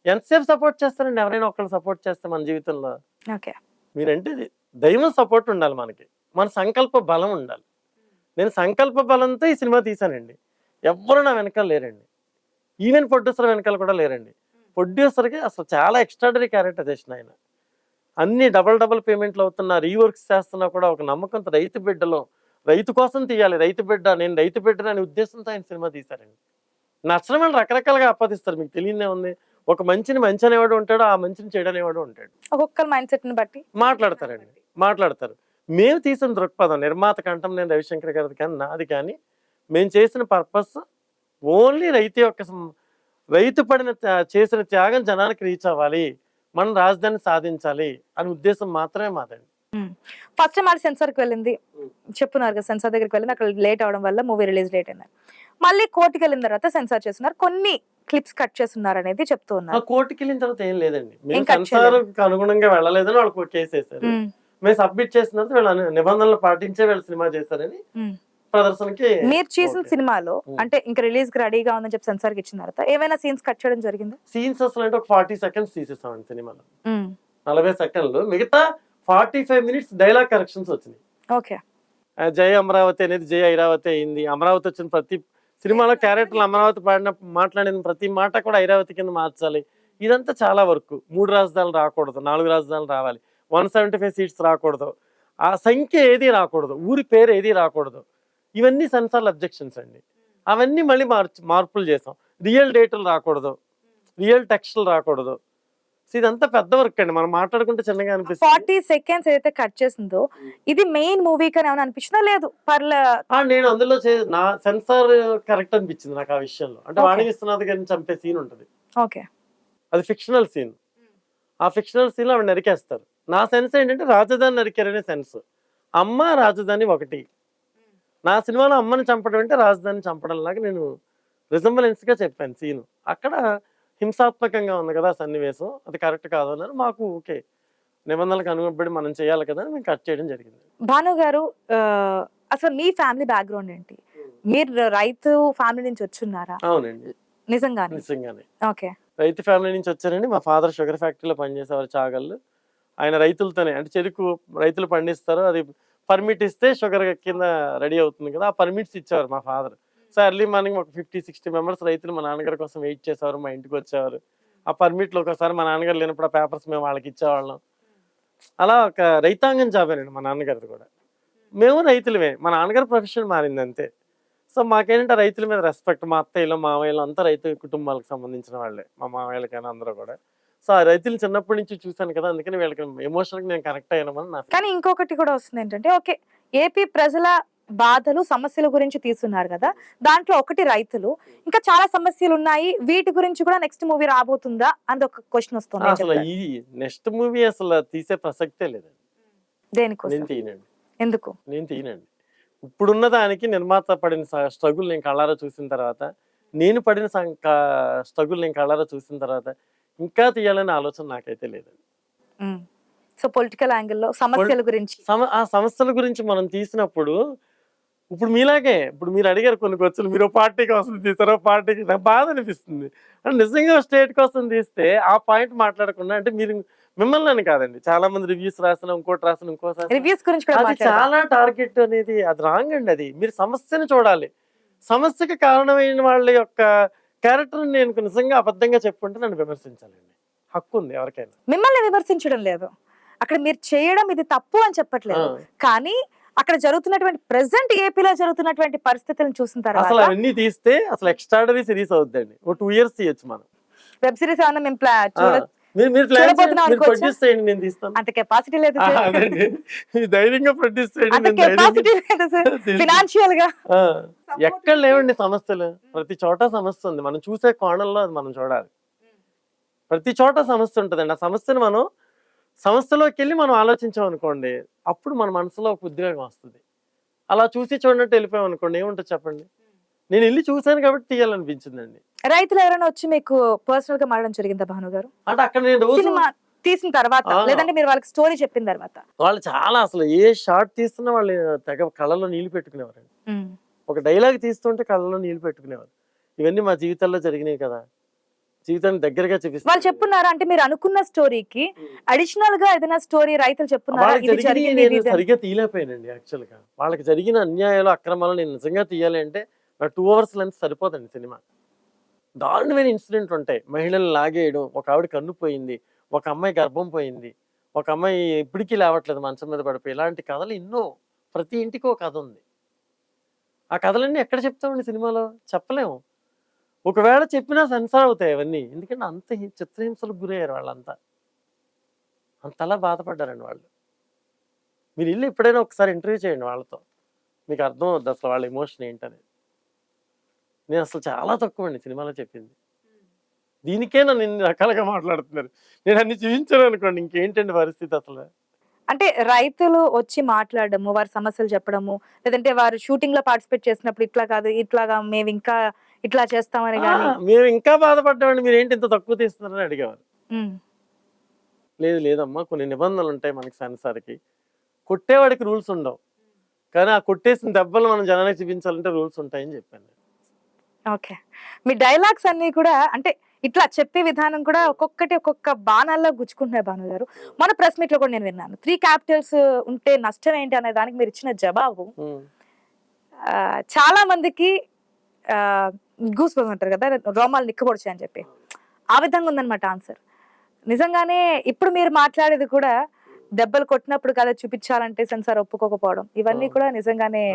ఎంతసేపు సపోర్ట్ చేస్తారండి? ఎవరైనా ఒకళ్ళు సపోర్ట్ చేస్తే మన జీవితంలో మీరంటే దైవం సపోర్ట్ ఉండాలి మనకి, మన సంకల్ప బలం ఉండాలి. నేను సంకల్ప బలంతో ఈ సినిమా తీశానండి. ఎవ్వరు నా వెనకాల లేరండి, ఈవెన్ ప్రొడ్యూసర్ వెనకాల కూడా లేరండి. ప్రొడ్యూసర్కి అసలు చాలా ఎక్స్ట్రాడనరీ క్యారెక్టరైజేషన్ ఆయన. అన్ని డబల్ పేమెంట్లు అవుతున్నా, రీవర్క్స్ చేస్తున్నా కూడా ఒక నమ్మకంతో రైతు బిడ్డలో, రైతు కోసం తీయాలి, రైతు బిడ్డ, నేను రైతు బిడ్డ అనే ఉద్దేశంతో ఆయన సినిమా తీశారండి. నచ్చడం వాళ్ళు రకరకాలుగా ఆపాదిస్తారు, మీకు తెలియదే ఉంది. ఒక మంచిని మంచి అనేవాడు ఉంటాడు, ఆ మంచిని చెడు అనేవాడు ఉంటాడు. ఒక్కొక్కరు మైండ్ సెట్ ని బట్టి మాట్లాడతారు. మేము తీసిన దృక్పథం, నిర్మాత కంఠం నేను రవిశంకర్ గారిది కానీ నాది కానీ, మేము చేసిన పర్పస్ ఓన్లీ రైతు పడిన చేసిన త్యాగం జనానికి రీచ్ అవ్వాలి, మనం రాజధాని సాధించాలి అనే ఉద్దేశం మాత్రమే మాదండి. ఫస్ట్ టైం అది సెన్సార్ కి వెళ్ళింది చెప్పున్నారు కదా, సెన్సార్ దగ్గరికి వెళ్ళింది, అక్కడ లేట్ అవడం వల్ల మూవీ రిలీజ్ డేట్ అయింది. మళ్ళీ కోర్టుకి వెళ్ళిన తర్వాత సెన్సార్ చేస్తున్నారు, కొన్ని క్లిప్స్ కట్ చేస్తున్నారు అనేది చెప్తూ ఉన్నారు. కోర్టుకి వెళ్ళిన తర్వాత ఏం లేదండి, మేము సెన్సార్ అనుగుణంగా వెళ్ళలేదని వాళ్ళు కేసు వేశారు. మేము సబ్మిట్ చేసిన తర్వాత వీళ్ళ నిబంధనలు పాటించే వీళ్ళు సినిమా చేస్తారని ప్రదర్శనకి. మీరు చేసిన సినిమాలో అంటే ఇంకా రిలీజ్ కి రెడీగా ఉందని చెప్పి సెన్సార్ కి ఇచ్చిన తర్వాత ఏమైనా సీన్స్ కట్ చేయడం జరిగిందా? సీన్స్ అసలు అంటే ఒక 40 seconds తీసేసామండి సినిమాలో, 40 seconds. మిగతా 45 minutes డైలాగ్ కరెక్షన్స్ వచ్చినాయి. ఓకే, జై అమరావతి అనేది జై ఐరావతి అయింది. అమరావతి వచ్చిన ప్రతి సినిమాలో క్యారెక్టర్లు అమరావతి మాట్లాడిన ప్రతి మాట కూడా ఐరావతి కింద మార్చాలి. ఇదంతా చాలా వరకు. 3 రాజధానులు రాకూడదు, 4 రాజధానులు రావాలి, 175 seats రాకూడదు, ఆ సంఖ్య ఏది రాకూడదు, ఊరి పేరు ఏది రాకూడదు. ఇవన్నీ సెన్సార్ల అబ్జెక్షన్స్ అండి. అవన్నీ మళ్ళీ మార్పులు చేసాం. రియల్ డేటలు రాకూడదు, రియల్ టెక్స్టులు రాకూడదు. ఇదంతా పెద్ద వర్క్ అండి, మనం మాట్లాడుకుంటే చిన్నగా అనిపిస్తుంది. 40 seconds ఏదైతే కట్ చేసిందో ఇది మెయిన్ మూవీ కానీ ఏమైనా అనిపించిందా? లేదు నేను అందులో నా సెన్సార్ కరెక్ట్ అనిపించింది నాకు ఆ విషయంలో. అంటే వాణి విశ్వనాథ్ గారిని చంపే సీన్ ఉంటుంది, అది ఫిక్షనల్ సీన్. ఆ ఫిక్షనల్ సీన్ లో ఆవిడ నరికేస్తారు. నా సెన్స్ ఏంటంటే రాజధాని నరికారనే సెన్స్. అమ్మ రాజధాని ఒకటి. నా సినిమాలో అమ్మని చంపడం అంటే రాజధాని చంపడం లాగా నేను రిజంబలెన్స్ గా చెప్పాను సీను. అక్కడ హింసాత్మకంగా ఉంది కదా సన్నివేశం, అది కరెక్ట్ కాదు అన్నారు. మాకు ఓకే, నిబంధనలకు అనుగుణపడి మనం చేయాలి కదా అని మేము కట్ చేయడం జరిగింది. భాను గారు, అసలు మీ ఫ్యామిలీ బ్యాక్గ్రౌండ్ ఏంటి? మీరు రైతు ఫ్యామిలీ నుంచి వచ్చున్నారా? అవునండి, నిజంగానే. ఓకే, రైతు ఫ్యామిలీ నుంచి వచ్చారండి. మా ఫాదర్ షుగర్ ఫ్యాక్టరీలో పనిచేసేవారు, చాగళ్ళు. ఆయన రైతులతోనే, అంటే చెరుకు రైతులు పండిస్తారు, అది పర్మిట్ ఇస్తే షుగర్ కింద రెడీ అవుతుంది కదా, ఆ పర్మిట్స్ ఇచ్చేవారు మా ఫాదర్. సో ఎర్లీ మార్నింగ్ ఒక 50-60 members రైతులు మా నాన్నగారి కోసం వెయిట్ చేసేవారు, మా ఇంటికి వచ్చేవారు. ఆ పర్మిట్లు ఒకసారి మా నాన్నగారు లేనప్పుడు ఆ పేపర్స్ మేము వాళ్ళకి ఇచ్చేవాళ్ళం. అలా ఒక రైతాంగం జాబేనండి మా నాన్నగారిది కూడా. మేము రైతులమే, మా నాన్నగారి ప్రొఫెషన్ మారింది అంతే. సో మాకేంటంటే రైతుల మీద రెస్పెక్ట్. మా అత్తయ్యలు మామయ్యలు అంతా రైతు కుటుంబాలకు సంబంధించిన వాళ్ళే, మా మామయ్యలకైనా అందరూ కూడా. సో ఆ రైతులు చిన్నప్పటి నుంచి చూశాను కదా, అందుకని వీళ్ళకి ఎమోషనల్ గా నేను కనెక్ట్ అయ్యానని నా కానీ ఇంకొకటి కూడా వస్తుంది ఏంటంటే, ఓకే, ఏపీ ప్రజల బాధలు సమస్యల గురించి తీస్తున్నారు కదా, దాంట్లో ఒకటి రైతులు, ఇంకా చాలా సమస్యలు ఉన్నాయి, వీటి గురించి కూడా నెక్స్ట్ మూవీ రాబోతుందా అని ఒక క్వశ్చన్ వస్తుంది. అసలు ఈ నెక్స్ట్ మూవీ అసలు తీసే ప్రసక్తే లేదండి. దేనికోసం? నేను తీయనండి. ఎందుకు? నేను తీయనండి. ఇప్పుడున్న దానికి నిర్మాత పడిన స్ట్రగుల్ నేను కళ్ళారా చూసిన తర్వాత, నేను పడిన స్ట్రగుల్ నేను కళ్ళారా చూసిన తర్వాత ఇంకా తీయాలనే ఆలోచన నాకైతే లేదండి. సో పొలిటికల్ యాంగిల్లో సమస్యల గురించి, ఆ సమస్యల గురించి మనం తీసినప్పుడు, ఇప్పుడు మీలాగే ఇప్పుడు మీరు అడిగారు కొన్ని క్వశ్చన్లు, మీరు పార్టీ కోసం తీస్తారో పార్టీకి, నాకు బాధ అనిపిస్తుంది. అంటే నిజంగా స్టేట్ కోసం తీస్తే ఆ పాయింట్ మాట్లాడకుండా, అంటే మీరు మిమ్మల్ని అని కాదండి, చాలా మంది రివ్యూస్ రాసిన, ఇంకోటి రాసిన, ఇంకోటి రివ్యూస్ గురించి కూడా అది మాట్లాడదాం. చాలా టార్గెట్ అనేది అది రాంగ్ అండి. అది మీరు సమస్యను చూడాలి, సమస్యకి కారణమైన వాళ్ళ యొక్క క్యారెక్టర్ నేను నిజంగా అబద్ధంగా చెప్పుకుంటే నన్ను విమర్శించాలండి, హక్కు ఉంది ఎవరికైనా. మిమ్మల్ని విమర్శించడం లేదు, అక్కడ మీరు చేయడం ఇది తప్పు అని చెప్పట్లేదు, కానీ అక్కడ జరుగుతున్నటువంటి ప్రెసెంట్ ఏపీలో జరుగుతున్నటువంటి పరిస్థితులను చూసిన అసలు తర్వాత అవన్నీ తీస్తే అసలు ఎక్స్ట్రాడరీ సిరీస్ అవుద్దండి. ఓ 2 years తీయచ్చు మనం. వెబ్ సిరీస్ ఏమన్నా మేము మీరు ప్లాన్ చూడబోతున్నాం చేయండి, అనుకోవచ్చా? ప్రొడ్యూస్ చేయండి, నేను తీస్తాను. అంత కెపాసిటీ లేదు ఆ, సార్. అదండి. మీరు ధైర్యంగా ప్రొడ్యూస్ చేయండి, అంత నేను ధైర్యంగా కెపాసిటీ లేదు సార్ తీస్తాను. ఫినాన్షియల్ గా. ఆ, ఎక్కడ లేవండి సమస్యలు, ప్రతి చోట సమస్య ఉంది. మనం చూసే కోణంలో అది మనం చూడాలి. ప్రతి చోట సమస్య ఉంటుందండి. ఆ సమస్యను మనం సమస్యలోకి వెళ్ళి మనం ఆలోచించాం అనుకోండి, అప్పుడు మన మనసులో ఒక ఉద్వేగం వస్తుంది. అలా చూసి చూడనట్టు వెళ్ళిపోయాం అనుకోండి, ఏముంటుంది చెప్పండి. నేను వెళ్ళి చూశాను కాబట్టి తీయాలనిపించిందండి. రైతులు ఎవరైనా వచ్చి మీకు పర్సనల్ గా మాట్లాడడం జరిగిందా భాను గారు? అంటే అక్కడ నేను రోజు సినిమా తీసిన తర్వాత, లేదంటే మీరు వాళ్ళకి స్టోరీ చెప్పిన తర్వాత? వాళ్ళు చాలా అసలు ఏ షార్ట్ తీస్తున్నా వాళ్ళు తెగ కళ్ళలో నీళ్లు పెట్టుకునేవారండి. ఒక డైలాగ్ తీస్తుంటే కళ్ళలో నీళ్లు పెట్టుకునేవారు. ఇవన్నీ మా జీవితాల్లో జరిగినాయి కదా, జీవితాన్ని దగ్గరగా వాళ్ళు చూపిస్తారు. చెప్పున్నారా? అంటే మీరు అనుకున్న స్టోరీకి అడిషనల్ గా ఏదైనా స్టోరీ రైతులు చెప్పున్నారా? వాళ్ళకి ఇది జరిగింది జరిగింది, నేను ఇది ఇది అని? సరిగ్గా తీయలేకపోయానండి. యాక్చువల్ గా వాళ్ళకి జరిగిన అన్యాయాలు, అక్రమాలు నేను నిజంగా తీయాలి అంటే నా 2 hours లెంత్ సరిపోదండి సినిమా. దారుణమైన ఇన్సిడెంట్లు ఉంటాయి. మహిళలు లాగేయడం, ఒక ఆవిడ కన్ను పోయింది, ఒక అమ్మాయి గర్భం పోయింది, ఒక అమ్మాయి ఇప్పటికీ లేవట్లేదు మంచం మీద పడిపోయి, ఇలాంటి కథలు ఎన్నో. ప్రతి ఇంటికి ఒక కథ ఉంది. ఆ కథలన్నీ ఎక్కడ చెప్తామండి సినిమాలో? చెప్పలేము. ఒకవేళ చెప్పినా సెన్సార్ అవుతాయి అవన్నీ. ఎందుకంటే అంత చిత్రహింసలకు గురయ్యారు వాళ్ళంతా, అంతలా బాధపడ్డారండి వాళ్ళు. మీరు వెళ్ళి ఎప్పుడైనా ఒకసారి ఇంటర్వ్యూ చేయండి వాళ్ళతో, మీకు అర్థం అవుద్ది అసలు వాళ్ళ ఎమోషన్ ఏంటనేది. నేను అసలు చాలా తక్కువ అండి సినిమాలో చెప్పింది. దీనికే నన్ను ఇన్ని రకాలుగా మాట్లాడుతున్నారు. నేను అన్ని చూపించాను అనుకోండి, ఇంకేంటండి పరిస్థితి అసలు. అంటే రైతులు వచ్చి మాట్లాడడము, వారి సమస్యలు చెప్పడము, లేదంటే వారు షూటింగ్ లో పార్టిసిపేట్ చేసినప్పుడు ఇట్లా కాదు, ఇట్లాగా మేము ఇంకా ఇట్లా చేస్తామని కానీ? మేము ఇంకా బాధపడ్డామండి, మీరు ఏంటి ఇంత తక్కువ తీస్తున్నారని అడిగేవారు. లేదు లేదమ్మా, కొన్ని నిబంధనలు ఉంటాయి మనకి సెన్సార్కి. కొట్టేవాడికి రూల్స్ ఉండవు, కానీ ఆ కొట్టేసిన దెబ్బలు మనం జనానికి చూపించాలంటే రూల్స్ ఉంటాయని చెప్పాను. ఓకే, మీ డైలాగ్స్ అన్ని కూడా అంటే ఇట్లా చెప్పే విధానం కూడా ఒక్కొక్కటి ఒక్కొక్క బాణాల్లో గుచ్చుకుంటున్నాయి భాను గారు. మన ప్రెస్ మీట్ లో కూడా నేను విన్నాను, 3 capitals ఉంటే నష్టం ఏంటి అనే దానికి మీరు ఇచ్చిన జవాబు చాలా మందికి గూస్ బంప్స్ అంటారు కదా, రోమాలు నిక్కబొడిచాయి అని చెప్పి, ఆ విధంగా ఉందన్నమాట ఆన్సర్. నిజంగానే ఇప్పుడు మీరు మాట్లాడేది కూడా దెబ్బలు కొట్టినప్పుడు కదా చూపించాలంటే సెన్సార్ ఒప్పుకోకపోవడం, ఇవన్నీ కూడా నిజంగానే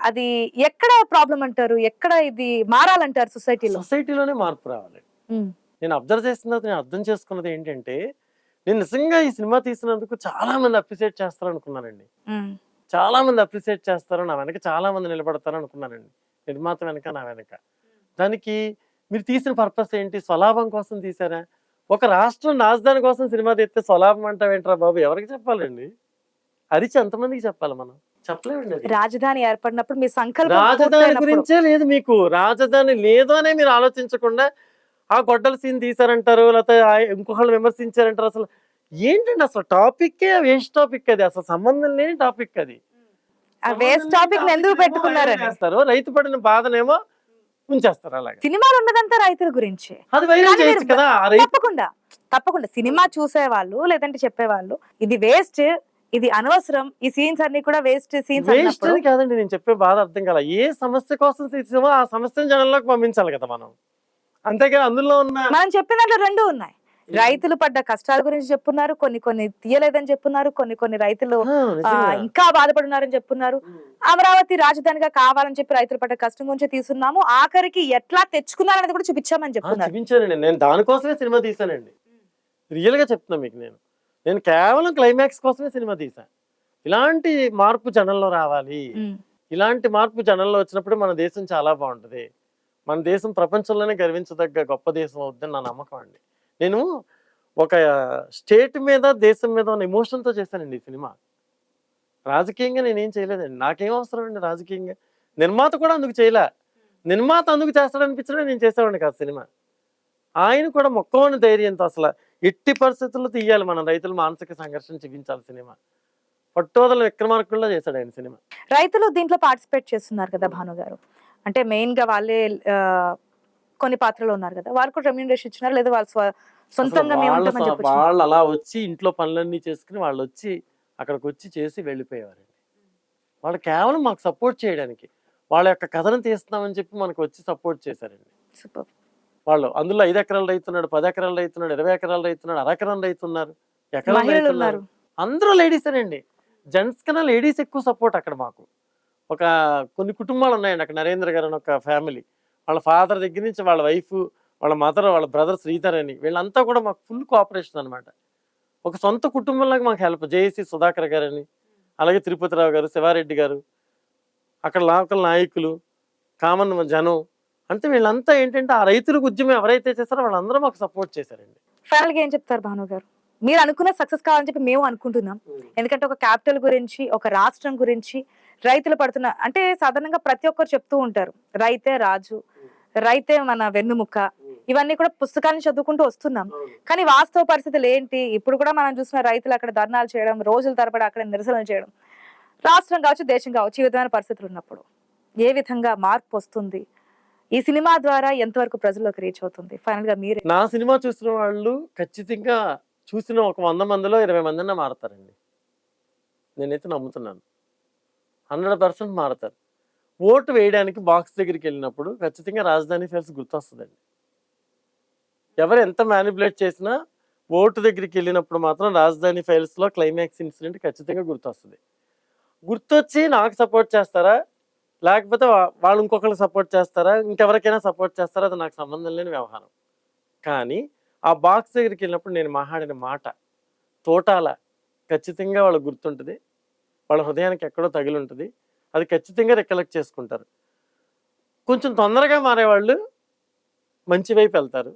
అది ఎక్కడ ప్రాబ్లం అంటారు, ఎక్కడ ఇది మారాలంటారు సొసైటీలో? సొసైటీలోనే మార్పు రావాలి. నేను అబ్జర్వ్ చేస్తున్నది, నేను అర్థం చేసుకున్నది ఏంటంటే, నేను నిజంగా ఈ సినిమా తీసినందుకు చాలా మంది అప్రిషియేట్ చేస్తారు అనుకున్నానండి. చాలా మంది అప్రిషియేట్ చేస్తారు, నా వెనక చాలా మంది నిలబడతారు అనుకున్నానండి. నిర్మాత వెనక, నా వెనక. దానికి మీరు తీసిన పర్పస్ ఏంటి? స్వలాభం కోసం తీసారా? ఒక రాష్ట్రం రాజధాని కోసం సినిమా తీస్తే స్వలాభం అంటావేంట్రా బాబు? ఎవరికి చెప్పాలండి? అరిచి ఎంతమందికి చెప్పాలి మనం? చెప్పలేమండి. రాజధాని ఏర్పడినప్పుడు మీ సంకల్పం రాజధాని గురించే లేదు మీకు. రాజధాని లేదు అనే మీరు ఆలోచించకుండా ఆ గొడ్డల సీన్ తీసారంటారు, లేకపోతే ఇంకొకళ్ళు విమర్శించారంటారు. అసలు ఏంటండి అసలు టాపిక్? వేస్ట్ టాపిక్ అది, అసలు సంబంధం లేని టాపిక్ అది. వేస్ట్ టాపిక్ ఎందుకు పెట్టుకున్నారని చేస్తారు, రైతు పడిన బాధనేమో ఉంచేస్తారు. అలాగే సినిమాలు ఉన్నదంతా రైతుల గురించి. అది వైరల్ చేయొచ్చు కదా. తప్పకుండా తప్పకుండా సినిమా చూసేవాళ్ళు లేదంటే చెప్పేవాళ్ళు ఇది వేస్ట్, ఇది అనవసరం, ఈ సీన్స్ అన్ని కూడా వేస్ట్ సీన్స్ వేస్ట్ అని కాదండి నేను చెప్పే బాధ, అర్థం కదా. ఏ సమస్య కోసం తీసామో ఆ సమస్యను జనంలోకి పంపించాలి కదా మనం, అంతేగాని అందులో ఉన్న మనం చెప్పిన దాంట్లో 2 ఉన్నాయి. రైతులు పడ్డ కష్టాల గురించి చెప్పున్నారు, కొన్ని కొన్ని తీయలేదని చెప్పున్నారు, కొన్ని కొన్ని రైతులు నిజంగా. ఇంకా బాధపడున్నారని చెప్పున్నారు. అమరావతి రాజధానిగా కావాలని చెప్పి రైతులు పడ్డ కష్టం గురించి తీసుకున్నాము, ఆఖరికి ఎట్లా తెచ్చుకున్నారనేది కూడా చూపించామని చెప్తున్నారు. చూపించానండి, నేను దానికోసమే సినిమా తీసానండి. రియల్ గా చెప్తున్నా మీకు, నేను కేవలం క్లైమాక్స్ కోసమే సినిమా తీసా. ఇలాంటి మార్పు జనంలో రావాలి, ఉమ్. ఇలాంటి మార్పు జనంలో వచ్చినప్పుడు మన దేశం చాలా బాగుంటది, మన దేశం ప్రపంచంలోనే గర్వించదగ్గ గొప్ప దేశం అవుతుందని నా నమ్మకం అండి. నేను ఒక స్టేట్ మీద దేశం మీద ఉన్న ఎమోషన్తో చేశానండి ఈ సినిమా. రాజకీయంగా నేనేం చేయలేదండి, నాకేం అవసరం అండి రాజకీయంగా. నిర్మాత కూడా అందుకు చేయలే, నిర్మాత అందుకు చేస్తాడనిపించడం నేను చేసేవాడిని కాదు సినిమా. ఆయన కూడా మొక్కవని ధైర్యంతో అసలు ఎట్టి పరిస్థితుల్లో తీయాలి, మన రైతుల మానసిక సంఘర్షణ చూపించాలి సినిమా. పట్టోదల విక్రమార్కుల్లో చేశాడు ఆయన సినిమా. రైతులు దీంట్లో పార్టిసిపేట్ చేస్తున్నారు కదా భాను గారు, అంటే మెయిన్ గా వాళ్ళే కొన్ని పాత్రలు ఉన్నారు కదా, వాళ్ళు కూడా రెమ్యూనరేషన్ ఇచ్చినారు లేదా వాళ్ళు సొంతంగా మేము ఉంటామని చెప్పొచ్చు? వాళ్ళు అలా వచ్చి ఇంట్లో పనులన్నీ చేసుకుని వాళ్ళు వచ్చి అక్కడికి వచ్చి చేసి వెళ్ళిపోయేవారండి. వాళ్ళు కేవలం మాకు సపోర్ట్ చేయడానికి, వాళ్ళ యొక్క కథను తీస్తున్నామని చెప్పి మనకు వచ్చి సపోర్ట్ చేశారండి. సూపర్. వాళ్ళు అందులో 5 ఎకరాలు రైతున్నాడు, 10 ఎకరాలు రైతున్నాడు, 20 ఎకరాలు రైతున్నాడు, అరెకరం రైతున్నారు, ఎకరం మహిళలు రైతున్నారు, ఉన్నారు. అందరూ లేడీసేనండి. జెంట్స్ కన్నా లేడీస్ ఎక్కువ సపోర్ట్ అక్కడ మాకు. ఒక కొన్ని కుటుంబాలు ఉన్నాయండి అక్కడ, నరేంద్ర గారు అని ఒక ఫ్యామిలీ, వాళ్ళ ఫాదర్ దగ్గర నుంచి వాళ్ళ వైఫ్, వాళ్ళ మదర్, వాళ్ళ బ్రదర్ శ్రీధర్ అని, వీళ్ళంతా కూడా మాకు ఫుల్ కోఆపరేషన్ అనమాట. ఒక సొంత కుటుంబంలాగా మాకు హెల్ప్. జేఏసీ సుధాకర్ గారని, అలాగే తిరుపతిరావు గారు, శివారెడ్డి గారు, అక్కడ లోకల్ నాయకులు, కామన్ జనం, అంటే వీళ్ళంతా ఏంటంటే ఆ రైతులకు ఉద్యమం ఎవరైతే చేస్తారో వాళ్ళందరూ మాకు సపోర్ట్ చేశారండి. ఫైనల్ గా ఏం చెప్తారు భాను గారు? మీరు అనుకున్న సక్సెస్ కావాలని చెప్పి మేము అనుకుంటున్నాం, ఎందుకంటే ఒక క్యాపిటల్ గురించి, ఒక రాష్ట్రం గురించి, రైతులు పడుతున్న, అంటే సాధారణంగా ప్రతి ఒక్కరు చెప్తూ ఉంటారు రైతే రాజు, రైతే మన వెన్నుముక్క, ఇవన్నీ కూడా పుస్తకాలను చదువుకుంటూ వస్తున్నాం. కానీ వాస్తవ పరిస్థితులు ఏంటి? ఇప్పుడు కూడా మనం చూసిన రైతులు అక్కడ ధర్నాలు చేయడం, రోజుల తరబడి అక్కడ నిరసనలు చేయడం, రాష్ట్రం కావచ్చు, దేశం కావచ్చు, ఈ విధమైన పరిస్థితులు ఉన్నప్పుడు ఏ విధంగా మార్పు వస్తుంది? ఈ సినిమా ద్వారా ఎంతవరకు ప్రజల్లోకి రీచ్ అవుతుంది? ఫైనల్ గా మీరే. నా సినిమా చూసిన వాళ్ళు ఖచ్చితంగా చూసిన ఒక 100 మందిలో 20 మందిన మారతారండి, నేనైతే నమ్ముతున్నాను. 100% మారతారు. ఓటు వేయడానికి బాక్స్ దగ్గరికి వెళ్ళినప్పుడు ఖచ్చితంగా రాజధాని ఫైల్స్ గుర్తొస్తుందండి. ఎవరు ఎంత మ్యానిపులేట్ చేసినా ఓటు దగ్గరికి వెళ్ళినప్పుడు మాత్రం రాజధాని ఫైల్స్లో క్లైమాక్స్ ఇన్సిడెంట్ ఖచ్చితంగా గుర్తొస్తుంది. గుర్తొచ్చి నాకు సపోర్ట్ చేస్తారా, లేకపోతే వాళ్ళు ఇంకొకరికి సపోర్ట్ చేస్తారా, ఇంకెవరికైనా సపోర్ట్ చేస్తారా, అది నాకు సంబంధం లేని వ్యవహారం. కానీ ఆ బాక్స్ దగ్గరికి వెళ్ళినప్పుడు నేను మాట్లాడిన మాట తోటాల ఖచ్చితంగా వాళ్ళకి గుర్తుంటుంది, వాళ్ళ హృదయానికి ఎక్కడో తగిలి ఉంటుంది, అది ఖచ్చితంగా రికలెక్ట్ చేసుకుంటారు. కొంచెం తొందరగా మారేవాళ్ళు మంచి వైపు వెళ్తారు,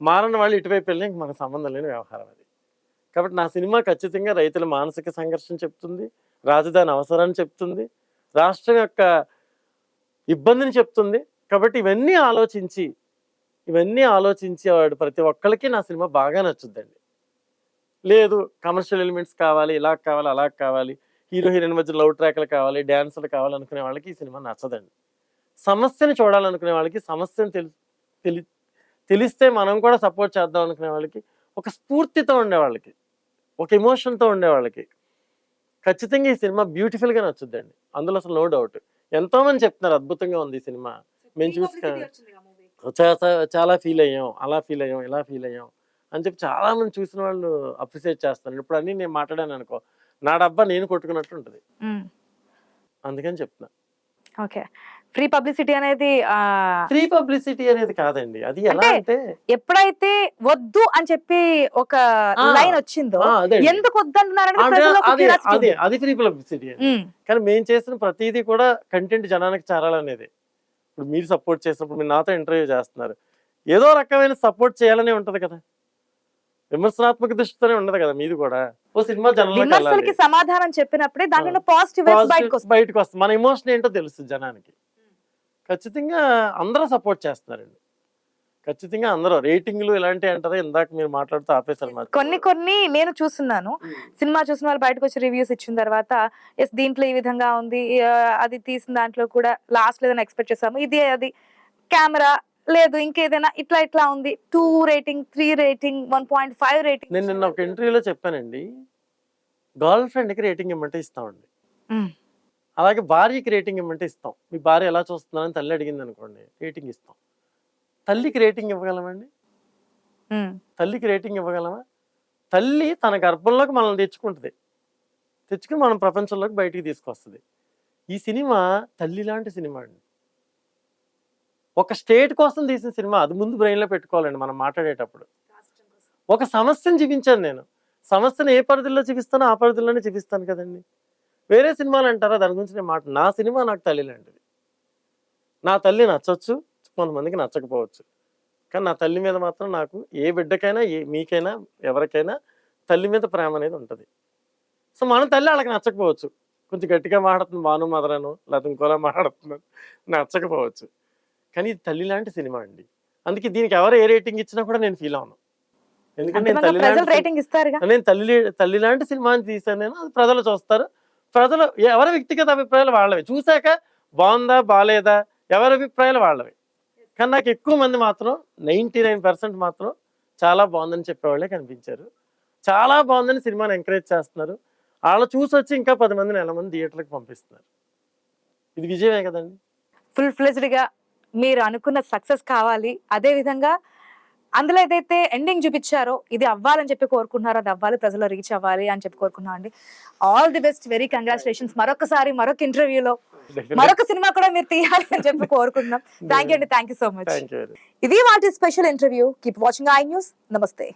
మారని వాళ్ళు ఇటువైపు వెళ్ళినా ఇంక మనకు సంబంధం లేని వ్యవహారం అది. కాబట్టి నా సినిమా ఖచ్చితంగా రైతుల మానసిక సంఘర్షణ చెప్తుంది, రాజధాని అవసరాన్ని చెప్తుంది, రాష్ట్రం యొక్క ఇబ్బందిని చెప్తుంది. కాబట్టి ఇవన్నీ ఆలోచించేవాడు ప్రతి ఒక్కరికి నా సినిమా బాగా నచ్చుద్దండి. లేదు కమర్షియల్ ఎలిమెంట్స్ కావాలి, ఇలా కావాలి, అలా కావాలి, హీరో హీరోయిన్ మధ్య లవ్ ట్రాక్లు కావాలి, డ్యాన్సులు కావాలనుకునే వాళ్ళకి ఈ సినిమా నచ్చదండి. సమస్యని చూడాలనుకునే వాళ్ళకి, సమస్యను తెలిస్తే మనం కూడా సపోర్ట్ చేద్దాం అనుకునే వాళ్ళకి, ఒక స్ఫూర్తితో ఉండే వాళ్ళకి, ఒక ఎమోషన్తో ఉండే వాళ్ళకి ఖచ్చితంగా ఈ సినిమా బ్యూటిఫుల్గా నచ్చుద్దండి. అందులో అసలు నో డౌట్. ఎంతోమంది చెప్తున్నారు అద్భుతంగా ఉంది ఈ సినిమా, మేము చూసి చాలా ఫీల్ అయ్యాం, అలా ఫీల్ అయ్యాం, ఇలా ఫీల్ అయ్యాం అని చెప్పి చాలామంది చూసిన వాళ్ళు అప్రిషియేట్ చేస్తారు. ఇప్పుడు అన్నీ నేను మాట్లాడాను అనుకో, నా డబ్బా నేను కొట్టుకున్నట్టు ఉంటుంది, అందుకని చెప్తున్నా. ఓకే. ఫ్రీ పబ్లిసిటీ అనేది ఫ్రీ పబ్లిసిటీ అనేది కాదండి, అది ఎలా అంటే ఎప్పుడైతే వద్దు అని చెప్పి ఒక లైన్ వచ్చిందో, ఎందుకు వద్దంటున్నారని అది ఫ్రీ పబ్లిసిటీ అండి. కానీ మేము చేసిన ప్రతిదీ కూడా కంటెంట్ జనానికి చేరాలనేది. ఇప్పుడు మీరు సపోర్ట్ చేసినప్పుడు మీరు నాతో ఇంటర్వ్యూ చేస్తున్నారు, ఏదో రకమైన సపోర్ట్ చేయాలనే ఉంటది కదా, విమర్శనాత్మక దృష్టితోనే ఉండదు కదా మీది కూడా. ఓ సినిమా జనాలకి సమాధానం చెప్పినప్పుడే దానిలో పాజిటివ్ బయటకు వస్తుంది, మన ఎమోషన్ ఏంటో తెలుస్తుంది జనానికి. ఖచ్చితంగా అందరూ సపోర్ట్ చేస్తున్నారండి, ఖచ్చితంగా అందరూ. రేటింగ్లు ఇలాంటివి అంటారా, ఇందాక మీరు మాట్లాడుతూ ఆపేశారు. కొన్ని నేను చూస్తున్నాను, సినిమా చూసిన వాళ్ళు బయటకు వచ్చి రివ్యూస్ ఇచ్చిన తర్వాత ఎస్ దీంట్లో ఈ విధంగా ఉంది, అది తీసిన దాంట్లో కూడా లాస్ట్ ఏదైనా ఎక్స్పెక్ట్ చేసాము, ఇది అది కెమెరా లేదు ఇంకేదైనా ఇట్లా ఉంది, 2 రేటింగ్, 3 రేటింగ్, 1.5 రేటింగ్. నేను నిన్న ఒక ఇంటర్వ్యూలో చెప్పానండి, గర్ల్ ఫ్రెండ్కి రేటింగ్ ఇమ్మంటే ఇస్తామండి, అలాగే భార్యకి రేటింగ్ ఇమ్మంటే ఇస్తాం. మీ భార్య ఎలా చూస్తున్నారని తల్లి అడిగింది అనుకోండి, రేటింగ్ ఇస్తాం. తల్లికి రేటింగ్ ఇవ్వగలమండి? తల్లికి రేటింగ్ ఇవ్వగలమా? తల్లి తన గర్భంలోకి మనల్ని తెచ్చుకుని మనం ప్రపంచంలోకి బయటికి తీసుకొస్తుంది. ఈ సినిమా తల్లి లాంటి సినిమా అండి. ఒక స్టేట్ కోసం తీసిన సినిమా, అది ముందు బ్రెయిన్లో పెట్టుకోవాలండి మనం మాట్లాడేటప్పుడు. ఒక సమస్యను చూపించాను నేను. సమస్యను ఏ పరిధిలో చూపిస్తానో ఆ పరిధిలోనే చూపిస్తాను కదండి. వేరే సినిమాలు అంటారా దాని గురించి నేను నా సినిమా నాకు తల్లి లాంటిది. నా తల్లి నచ్చవచ్చు, కొంతమందికి నచ్చకపోవచ్చు. కానీ నా తల్లి మీద మాత్రం నాకు ఏ బిడ్డకైనా మీకైనా ఎవరికైనా తల్లి మీద ప్రేమ అనేది ఉంటుంది. సో మన తల్లి వాళ్ళకి నచ్చకపోవచ్చు, కొంచెం గట్టిగా మాట్లాడుతుంది భాను మదరను, లేకపోతే ఇంకోలా మాట్లాడుతున్నాను, నచ్చకపోవచ్చు. కానీ ఇది తల్లి లాంటి సినిమా అండి. అందుకే దీనికి ఎవరు ఏ రేటింగ్ ఇచ్చినా కూడా నేను ఫీల్ అవును. ఎందుకంటే నేను తల్లి లాంటి సినిమా అని తీసాను నేను. అది ప్రజలు చూస్తారు. ప్రజలు ఎవరి వ్యక్తిగత అభిప్రాయాలు వాళ్ళవి. చూశాక బాగుందా బాగాలేదా ఎవరి అభిప్రాయాలు వాళ్ళవి. కానీ నాకు ఎక్కువ మంది మాత్రం 99% మాత్రం చాలా బాగుందని చెప్పేవాళ్ళే కనిపించారు. చాలా బాగుందని సినిమాని ఎంకరేజ్ చేస్తున్నారు. వాళ్ళు చూసి వచ్చి ఇంకా 10 మందిని 1,000 మంది థియేటర్లకు పంపిస్తున్నారు. ఇది విజయమే కదండి. ఫుల్ ఫ్లెజ్డ్ గా మీరు అనుకున్న సక్సెస్ కావాలి. అదే విధంగా అందులో ఏదైతే ఎండింగ్ చూపించారో ఇది అవ్వాలని చెప్పి కోరుకుంటున్నారో అది అవ్వాలి, ప్రజల్లో రీచ్ అవ్వాలి అని చెప్పి కోరుకున్నాం అండి. All the best, very congratulations. మరొకసారి మరొక ఇంటర్వ్యూలో మరొక సినిమా కూడా మీరు తీయాలి అని చెప్పి కోరుకుంటున్నాం. థ్యాంక్ యూ అండి, థ్యాంక్ యూ సో మచ్. ఇది వాటి special interview. Keep watching I news. నమస్తే.